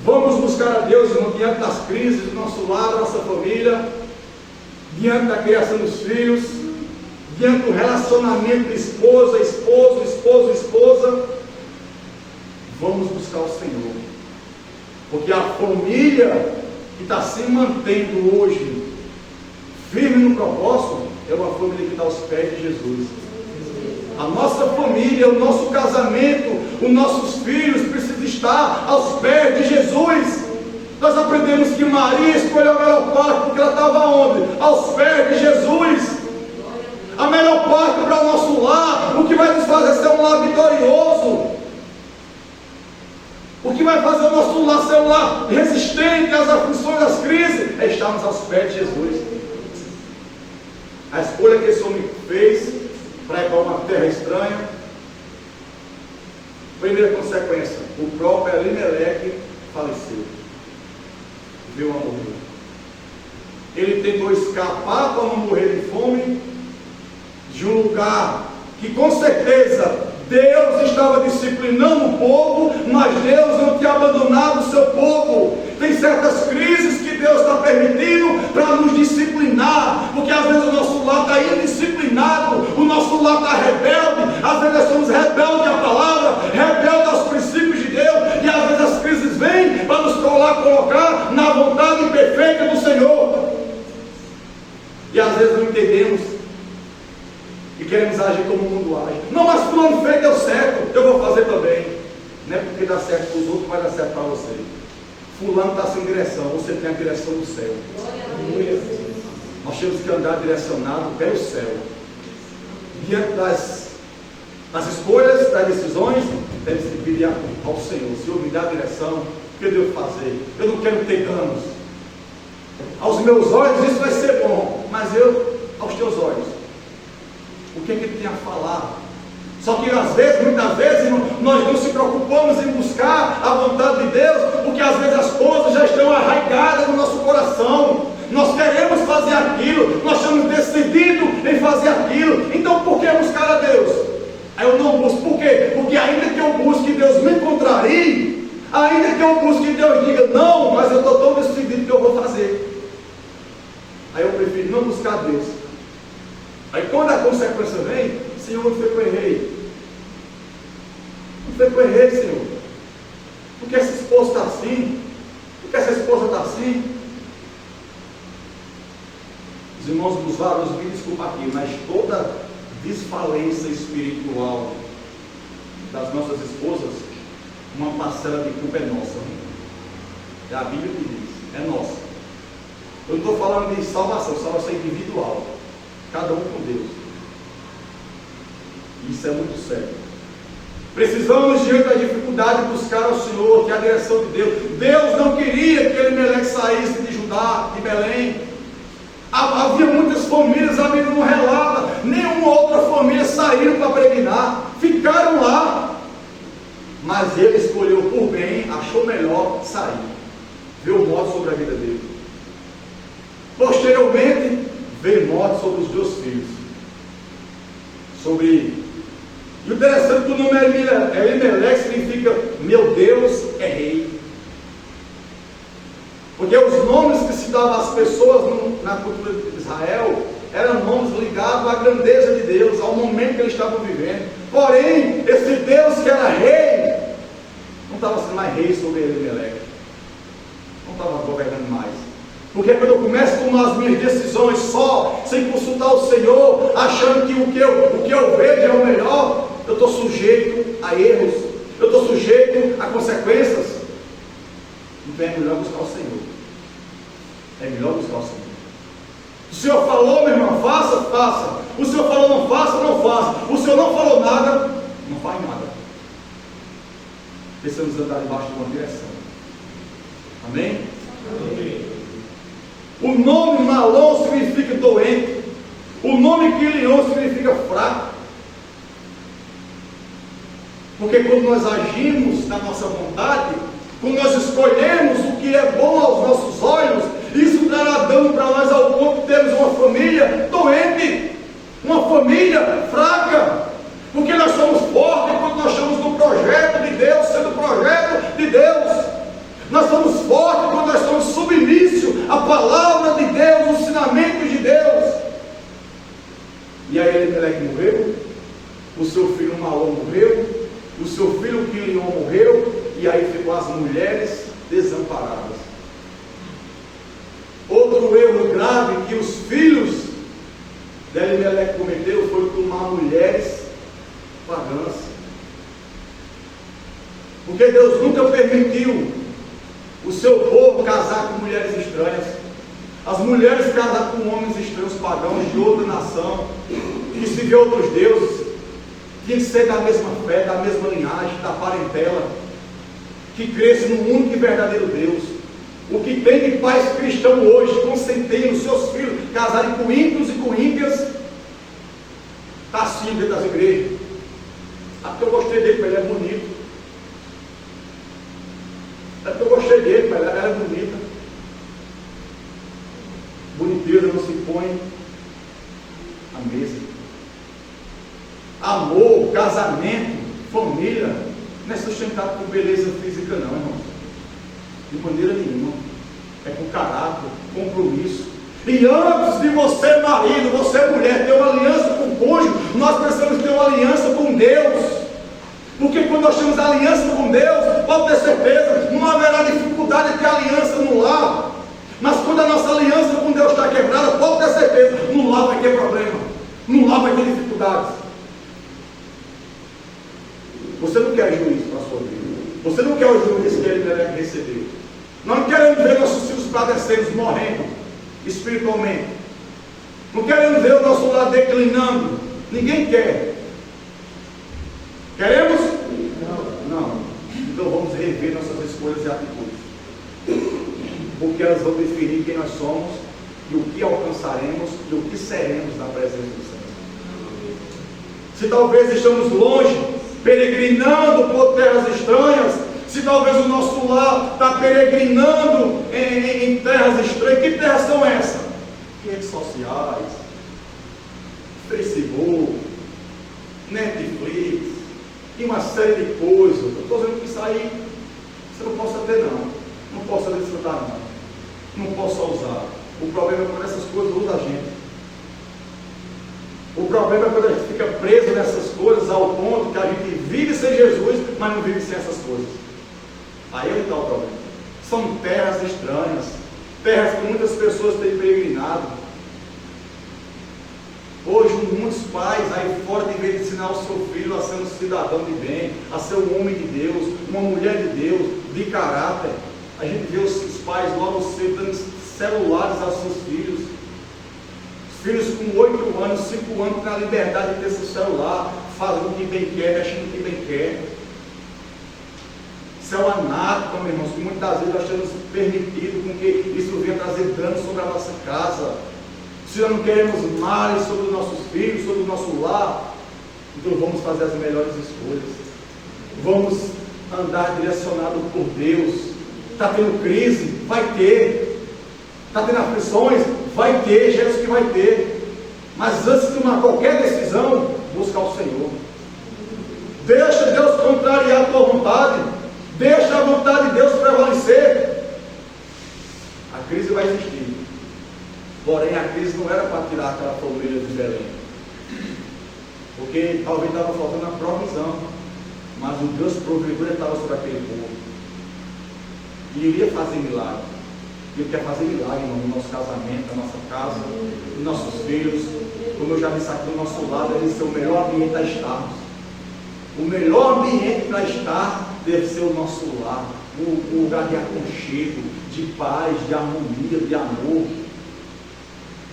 Vamos buscar a Deus, irmão, diante das crises do nosso lar, da nossa família, diante da criação dos filhos. diante do relacionamento de esposa, esposo, esposo, esposa, vamos buscar o Senhor. Porque a família que está se mantendo hoje firme no propósito é uma família que está aos pés de Jesus. A nossa família, o nosso casamento, os nossos filhos precisam estar aos pés de Jesus. Nós aprendemos que Maria escolheu a melhor parte porque ela estava onde? Aos pés de Jesus. A melhor parte para o nosso lar, o que vai nos fazer ser um lar vitorioso, o que vai fazer o nosso lar ser um lar resistente às aflições, às crises, é estarmos aos pés de Jesus. A escolha que esse homem fez para ir para uma terra estranha, primeira consequência, o próprio Elimeleque faleceu, veio a morrer. Ele tentou escapar para não morrer de fome, de um lugar que com certeza Deus estava disciplinando o povo, mas Deus não tinha abandonado o seu povo. Tem certas crises que Deus está permitindo para nos disciplinar, porque às vezes o nosso lar está indisciplinado, o nosso lar está rebelde, às vezes nós somos rebeldes à palavra, rebeldes aos princípios de Deus, e às vezes as crises vêm para nos colocar na vontade perfeita do Senhor, e às vezes não entendemos e queremos agir como o mundo age. Não, mas fulano fez, deu certo, eu vou fazer também. Não é porque dá certo para os outros, vai dar certo para você. Fulano está sem direção, você tem a direção do céu. Nós temos que andar direcionado pelo céu. Diante das escolhas, das decisões, temos que pedir ao Senhor: Senhor, me dá a direção, o que eu devo fazer? Eu não quero ter danos. Aos meus olhos isso vai ser bom, mas eu, aos teus olhos, o que é que ele tem a falar? Só que às vezes, muitas vezes, nós não se preocupamos em buscar a vontade de Deus, porque às vezes as coisas já estão arraigadas no nosso coração. Nós queremos fazer aquilo, nós estamos decididos em fazer aquilo. Então por que buscar a Deus? Aí eu não busco, por quê? Porque ainda que eu busque e Deus me contrarie, ainda que eu busque e Deus diga não, mas eu estou tão decidido que eu vou fazer. Aí eu prefiro não buscar Deus. Aí quando a consequência vem, Senhor, não foi que eu errei. Não foi que eu errei, Senhor. Por que essa esposa está assim? Por que essa esposa está assim? Os irmãos dos varos, me desculpa aqui, mas toda desfalência espiritual das nossas esposas, uma parcela de culpa é nossa. É a Bíblia que diz, é nossa. Eu não estou falando de salvação individual. Cada um com Deus. Isso é muito sério. Precisamos, diante da dificuldade, buscar ao Senhor, que é a direção de Deus. Deus não queria que Elimeleque saísse de Judá, de Belém. Havia muitas famílias, a Bíblia não relata, nenhuma outra família saíram para peregrinar, ficaram lá. Mas ele escolheu por bem, achou melhor sair. Veio morte sobre a vida dele. Posteriormente, veio morte sobre os teus filhos. E o interessante é que o nome Elimeleque significa meu Deus é rei. Porque os nomes que se davam às pessoas na cultura de Israel eram nomes ligados à grandeza de Deus, ao momento que eles estavam vivendo. Porém, esse Deus que era rei, não estava sendo mais rei sobre Elimeleque. Não estava governando mais. Porque quando eu começo a tomar as minhas decisões só, sem consultar o Senhor, achando que o que eu vejo é o melhor, eu estou sujeito a erros, eu estou sujeito a consequências. Então é melhor buscar o Senhor. É melhor buscar o Senhor. O Senhor falou, meu irmão, faça, faça. O Senhor falou, não faça, não faça. O Senhor não falou nada, não faz nada. Precisamos andar debaixo de uma direção. Amém? Amém. O nome Malom significa doente. O nome Quilion significa fraco. Porque quando nós agimos na nossa vontade, quando nós escolhemos o que é bom aos nossos olhos, isso trará dano para nós ao ponto de termos uma família doente, uma família fraca. Porque nós somos fortes quando nós estamos no projeto de Deus, sendo o projeto de Deus. Nós somos fortes quando nós estamos submissos à palavra de Deus, os ensinamentos de Deus. E aí Seu filho Quilion morreu, e aí ficou as mulheres desamparadas. Outro erro grave que os filhos de Elimeleque cometeram foi tomar mulheres pagãs. Porque Deus nunca permitiu o seu povo casar com mulheres estranhas. As mulheres casar com homens estranhos, pagãos de outra nação, que se vê outros deuses, tinha que ser da mesma fé, da mesma linhagem, da parentela, que cresce no único e verdadeiro Deus. O que tem de pais cristãos hoje, consentindo os seus filhos casarem com ímpios e com ímpias, está assim dentro das igrejas. Ah, porque eu gostei dele, porque ele é bonito. É porque eu gostei dele, porque ela é bonita. Boniteza não se põe à mesa. Amor, casamento, família, não é sustentado por beleza física não, irmãos. De maneira nenhuma. É com caráter, compromisso. E antes de você, marido, você, mulher, ter uma aliança com o cônjuge, nós precisamos ter uma aliança com Deus. Porque quando nós temos aliança com Deus, pode ter certeza, não haverá dificuldade de ter aliança no lar. Mas quando a nossa aliança com Deus está quebrada, pode ter certeza, no lar vai ter problema, no lar vai ter dificuldades. Você não quer juízo para a sua vida. Você não quer o juízo que ele deve receber. Nós não queremos ver nossos filhos padecendo, morrendo espiritualmente. Não queremos ver o nosso lar declinando. Ninguém quer. Queremos? Não. Então vamos rever nossas escolhas e atitudes. Porque elas vão definir quem nós somos e o que alcançaremos e o que seremos na presença do Senhor. Se talvez estamos longe, peregrinando por terras estranhas, se talvez o nosso lar está peregrinando em terras estranhas, que terras são essas? Redes sociais, Facebook, Netflix, e uma série de coisas. Eu estou dizendo que isso aí você não possa ter não possa desfrutar não possa usar. O problema é quando essas coisas usam a gente. O problema é quando a gente fica preso nessas coisas ao ponto que a gente vive sem Jesus, mas não vive sem essas coisas. Aí é onde está o problema. São terras estranhas, terras que muitas pessoas têm peregrinado. Hoje muitos pais aí fora de vez de ensinar o seu filho a ser um cidadão de bem, a ser um homem de Deus, uma mulher de Deus, de caráter. A gente vê os pais logo cedo dando celulares aos seus filhos. Filhos com 8 anos, 5 anos, com a liberdade de ter seu celular, fazendo o que bem quer, mexendo o que bem quer. Isso é o anátema, meus irmãos, que muitas vezes nós temos permitido com que isso venha trazer dano sobre a nossa casa. Se nós não queremos males sobre os nossos filhos, sobre o nosso lar, então vamos fazer as melhores escolhas. Vamos andar direcionado por Deus. Está tendo crise? Vai ter. Está tendo aflições? Vai ter, Jesus que vai ter. Mas antes de tomar qualquer decisão, busca o Senhor. Deixa Deus contrariar a tua vontade. Deixa a vontade de Deus prevalecer. A crise vai existir. Porém, a crise não era para tirar aquela família de Belém. Porque talvez estava faltando a provisão. Mas o Deus provedor estava sobre aquele povo. E iria fazer milagre. Ele quer fazer milagre, irmão, no nosso casamento, na nossa casa, nos nossos filhos. Como eu já disse aqui, do nosso lado deve ser o melhor ambiente a estarmos. O melhor ambiente para estar deve ser o nosso lar. Um lugar de aconchego, de paz, de harmonia, de amor.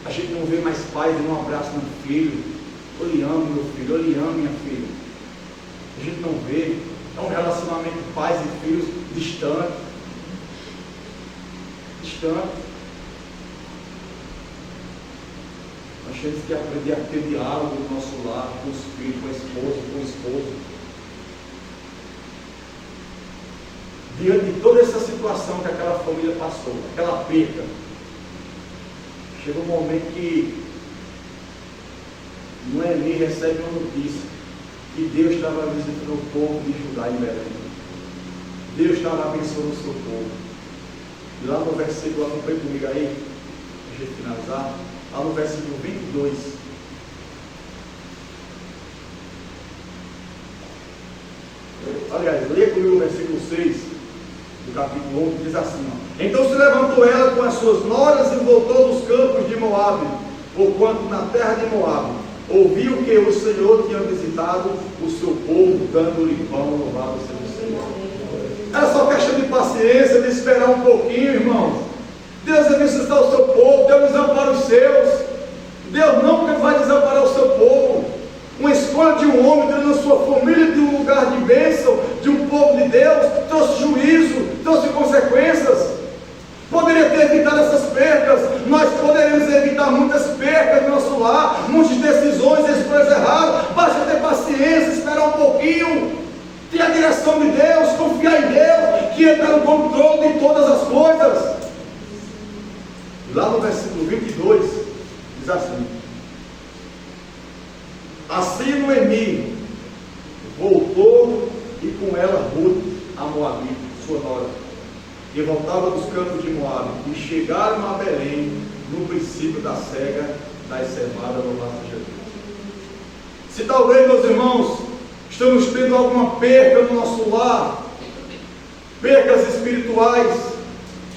A gente não vê mais pais dando um abraço no filho. Eu lhe amo, meu filho, eu lhe amo, minha filha. A gente não vê. É um relacionamento de pais e filhos distante. Nós temos que aprender a ter diálogo no nosso lar, com os filhos, com a esposa, com o esposo. Diante de toda essa situação que aquela família passou, aquela perda, chega um momento que Noemi recebe uma notícia que Deus estava visitando o povo de Judá e Belém. Deus estava abençoando o seu povo. E lá no versículo, acompanhe comigo aí, para a gente finalizar, lá no versículo 22. comigo o versículo 6 do capítulo 11, diz assim: ó, então se levantou ela com as suas noras e voltou dos campos de Moabe, porquanto na terra de Moabe ouviu que o Senhor tinha visitado o seu povo, dando-lhe pão. Louvado seja o Senhor. É só questão de paciência, de esperar um pouquinho, irmãos. Deus vai visitar o seu povo, Deus desampara os seus. Deus nunca vai desamparar o seu povo. Uma escolha de um homem tirando a sua família de um lugar de bênção, de um povo de Deus, trouxe juízo, trouxe consequências. Poderia ter evitado essas percas. Nós poderíamos evitar muitas percas no nosso lar, muitas decisões e escolhas erradas. Basta ter paciência, esperar um pouquinho, ter a direção de Deus, confiar em Deus, que está no controle de todas as coisas. Lá no versículo 22 diz assim: assim Noemi voltou e com ela Ruth, a Moabita, sua nora, e voltava dos campos de Moabe, e chegaram a Belém no princípio da cega das cevadas. Louvado seja Deus. Se talvez, meus irmãos, estamos tendo alguma perca no nosso lar, percas espirituais,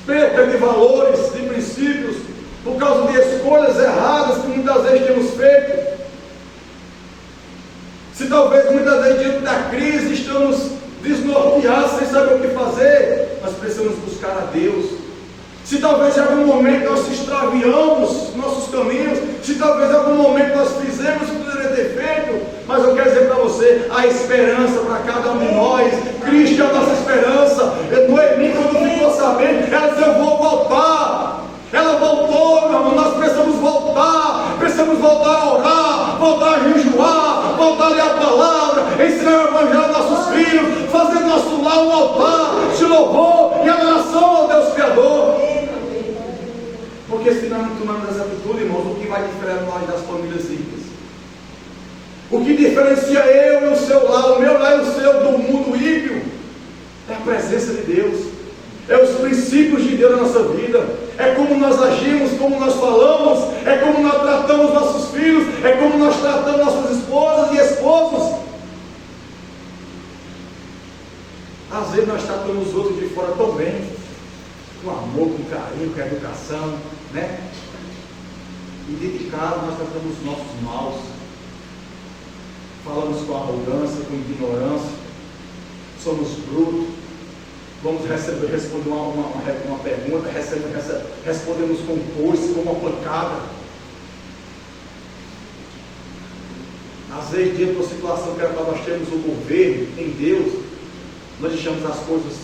perca de valores, de princípios, por causa de escolhas erradas que muitas vezes temos feito, se talvez muitas vezes diante da crise estamos desnorteados, sem saber o que fazer, nós precisamos buscar a Deus. Se talvez em algum momento nós extraviamos nossos caminhos, se talvez em algum momento nós fizemos o que poderia ter feito, mas eu quero dizer para você, há esperança para cada um de nós. Cristo é a nossa esperança. Noemi, quando ficou sabendo, ela disse: eu vou voltar. Ela voltou, meu irmão. Nós precisamos voltar a orar, voltar a jejuar, voltar a ler a palavra, ensinar o evangelho aos nossos filhos, fazer do nosso lar um altar de louvor e adoração ao Deus Criador. Porque se nós não tomarmos essa atitude, irmãos, o que vai diferenciar nós das famílias ricas? O que diferencia eu e o seu lar, o meu lar e o seu, do mundo ímpio, é a presença de Deus, é os princípios de Deus na nossa vida, é como nós agimos, como nós falamos, é como nós tratamos nossos filhos, é como nós tratamos nossas esposas e esposos. Às vezes nós tratamos os outros de fora tão bem, com amor, com carinho, com educação, né? E dentro de casa nós tratamos os nossos maus, falamos com arrogância, com ignorância, somos brutos, vamos responder uma pergunta, respondemos com coice, com uma pancada. Às vezes, diante de uma situação que era para nós termos o governo em Deus, nós deixamos as coisas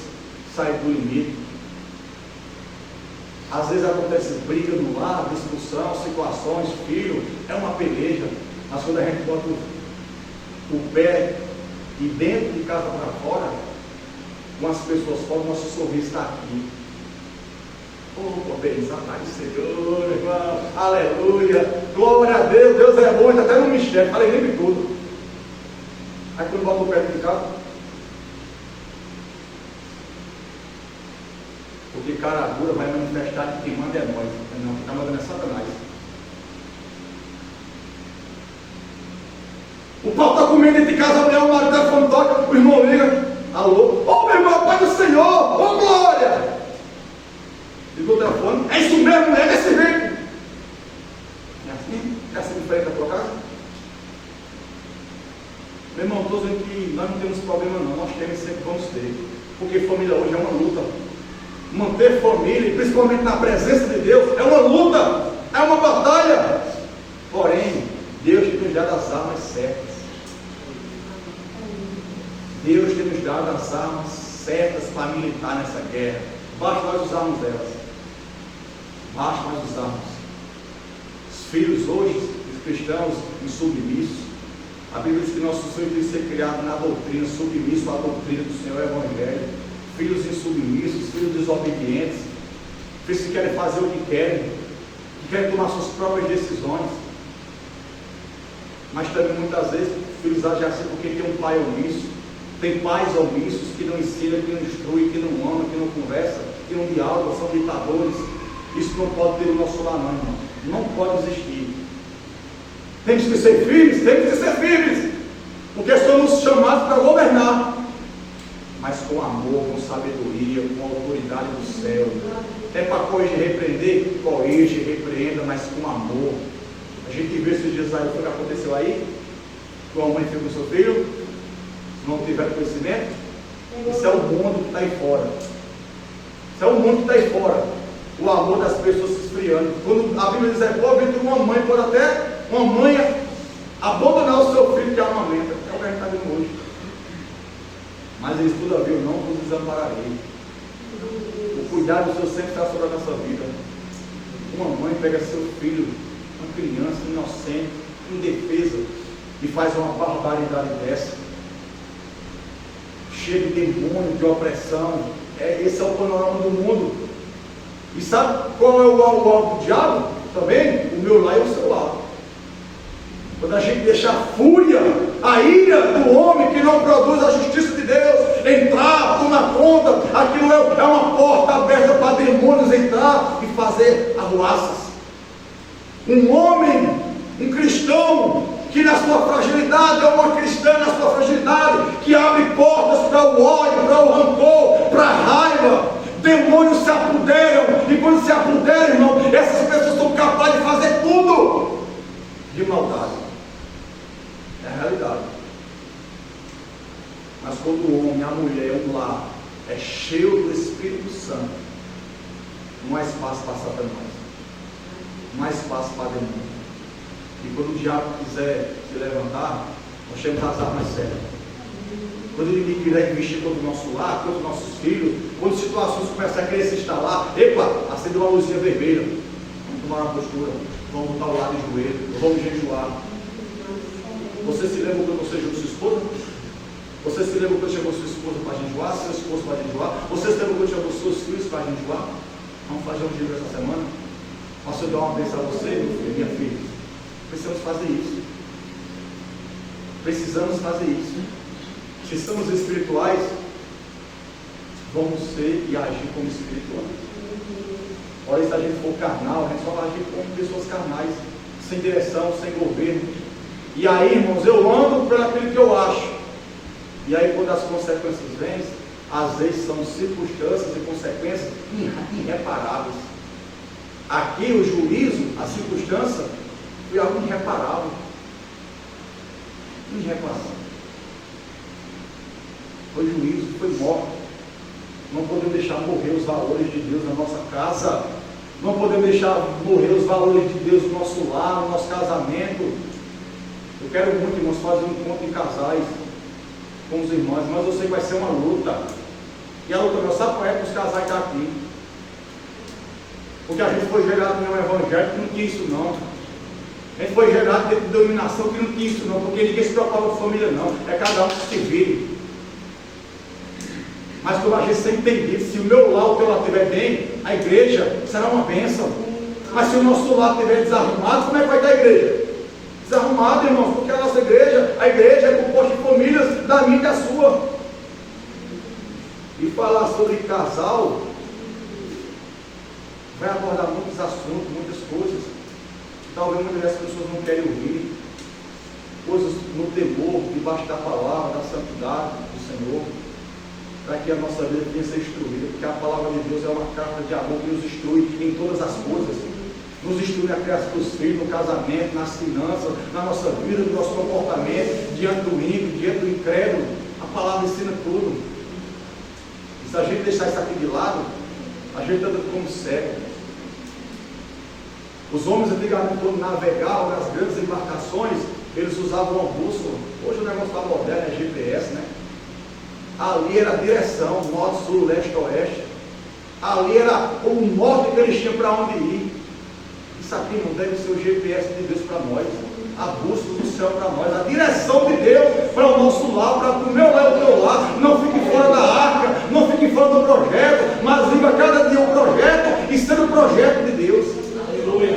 sair do limite. Às vezes acontece briga no lar, discussão, situações, filho, é uma peleja, mas quando a gente bota o pé de dentro de casa para fora, com as pessoas fora, o nosso sorriso está aqui. Oh, bênção do Senhor, irmão, aleluia, glória a Deus, Deus é bom, está até no mistério, falei nem de tudo. Aí quando bota o pé de casa, porque cara dura vai manifestar que quem manda é nós, não, quem está mandando é Satanás. O pau está comendo dentro de casa, a mulher, o marido está falando, toca, o irmão liga, alô, ô meu irmão, Pai do Senhor, ô glória! Ligou o telefone, é isso mesmo, é desse jeito. É assim? É assim diferente da tua casa? Meu irmão, estou dizendo que nós não temos problema não, nós temos e sempre vamos ter, porque família hoje é uma luta. Manter família, principalmente na presença de Deus, é uma luta, é uma batalha. Porém, Deus tem nos dado as armas certas. Deus tem nos dado as armas certas para militar nessa guerra. Basta nós usarmos elas. Basta nós usarmos. Os filhos hoje, os cristãos insubmissos, a Bíblia diz que nossos filhos devem ser criados na doutrina, submissos à doutrina do Senhor Evangelho. Filhos insubmissos, filhos desobedientes, filhos que querem fazer o que querem tomar suas próprias decisões. Mas também muitas vezes filhos agem assim porque tem um pai omisso, tem pais omissos que não ensinam, que não instruem, que não amam, que não conversam, que não dialogam, são ditadores. Isso não pode ter no nosso lar, não, irmão. Não pode existir. Temos que ser firmes, porque somos chamados para governar. mas com amor, com sabedoria, com autoridade do céu. É para corrigir e repreender, corrige, repreenda, mas com amor. A gente vê esses dias aí o que aconteceu aí, que uma mãe fez com o seu filho, não tiver conhecimento. Isso é o mundo que está aí fora. Isso é o mundo que está aí fora. O amor das pessoas se esfriando. Quando a Bíblia diz é pobre, uma mãe pode até, uma mãe abandonar o seu filho que amamenta. É o que a gente está vendo hoje. Mas eles todavia eu não vos desampararei. O cuidado do Senhor sempre está sobre a nossa vida. Uma mãe pega seu filho, uma criança inocente, indefesa, e faz uma barbaridade dessa. Cheio de demônio, de opressão. Esse é o panorama do mundo. E sabe qual é o alvo do diabo? Também o meu lar e o seu lado. Quando a gente deixa a fúria, a ira do homem que não produz a justiça de Deus entrar, tomar conta, aquilo é uma porta aberta para demônios entrar e fazer arruaças. Um homem, um cristão, que na sua fragilidade, é uma cristã na sua fragilidade, que abre portas para o ódio, para o rancor, para a raiva. Demônios se apoderam, e quando se apoderam, irmão, essas pessoas são capazes de fazer tudo de maldade. É a realidade. Mas quando o homem, a mulher, o lar é cheio do Espírito Santo, não há espaço para Satanás, não há espaço para demônio. E quando o diabo quiser se levantar, nós temos as armas certas. Quando o inimigo quiser investir contra o nosso lar, contra os nossos filhos, quando situações começam a querer se instalar, epa, acendeu uma luzinha vermelha, vamos tomar uma postura, vamos botar o lado de joelho, vamos jejuar. Você se lembra quando você jogou sua esposa? Você se lembra quando chegou sua esposa para jejuar, seu esposo para jejuar? Você se lembra quando chegou seus filhos para jejuar? Vamos fazer um jejum essa semana? Posso dar uma bênção a você, meu filho, minha filha? Precisamos fazer isso. Precisamos fazer isso. Se somos espirituais, vamos ser e agir como espirituais. Olha, se a gente for carnal, a gente só vai agir como pessoas carnais, sem direção, sem governo. E aí, irmãos, eu ando por aquilo que eu acho. E aí, quando as consequências vêm, às vezes são circunstâncias e consequências irreparáveis. Aqui, o juízo, a circunstância, foi algo irreparável. Irreparável. Foi juízo, foi morte. Não podemos deixar morrer os valores de Deus na nossa casa. Não podemos deixar morrer os valores de Deus no nosso lar, no nosso casamento. Eu quero muito, irmãos, fazer um encontro em casais com os irmãos, mas eu sei que vai ser uma luta. E a luta não sabe qual é para os casais daqui. Porque a gente foi gerado em um evangelho que não tinha isso não. A gente foi gerado dentro de dominação que não tinha isso não, porque ninguém se preocupava com família não. É cada um que se vire. Mas quando a gente sempre entender, se o meu lar, o teu lar estiver bem, a igreja será uma bênção. Mas se o nosso lar estiver desarrumado, como é que vai estar a igreja? Desarrumado, irmãos, porque a nossa igreja, a igreja é composta de famílias da minha e da sua. E falar sobre casal vai abordar muitos assuntos, muitas coisas. Talvez muitas dessas pessoas não querem ouvir. Coisas no temor, debaixo da palavra, da santidade do Senhor, para que a nossa vida venha ser instruída, porque a palavra de Deus é uma carta de amor que nos instrui em todas as coisas. Nos instrui na criação dos filhos, no casamento, nas finanças, na nossa vida, no nosso comportamento, diante do ímpio, diante do incrédulo. A palavra ensina tudo. E se a gente deixar isso aqui de lado, a gente anda como cego. Os homens antigamente, quando navegavam nas grandes embarcações, eles usavam uma bússola. Hoje o negócio está moderno, é GPS, né? Ali era a direção, norte, sul, leste, oeste. Ali era o norte que eles tinham para onde ir. Isso aqui não deve ser o GPS de Deus para nós. A bússola do céu para nós. A direção de Deus para o nosso lar, para o meu lar e o teu lar. Não fique fora da arca, não fique fora do projeto, mas viva cada dia o projeto e sendo o projeto de Deus. Aleluia.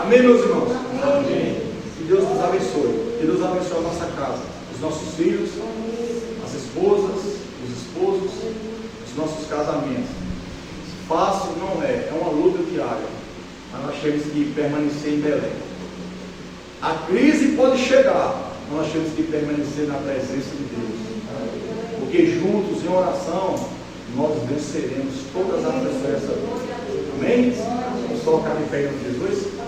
Amém, meus irmãos? Amém. Que Deus nos abençoe. Que Deus abençoe a nossa casa, os nossos filhos, as esposas, os esposos, os nossos casamentos. Fácil não é, é uma luta diária, mas nós temos que permanecer em Belém. A crise pode chegar, nós temos que permanecer na presença de Deus. Porque juntos em oração, nós venceremos todas as adversidades. Amém? Vamos colocar de pé em nome de Jesus.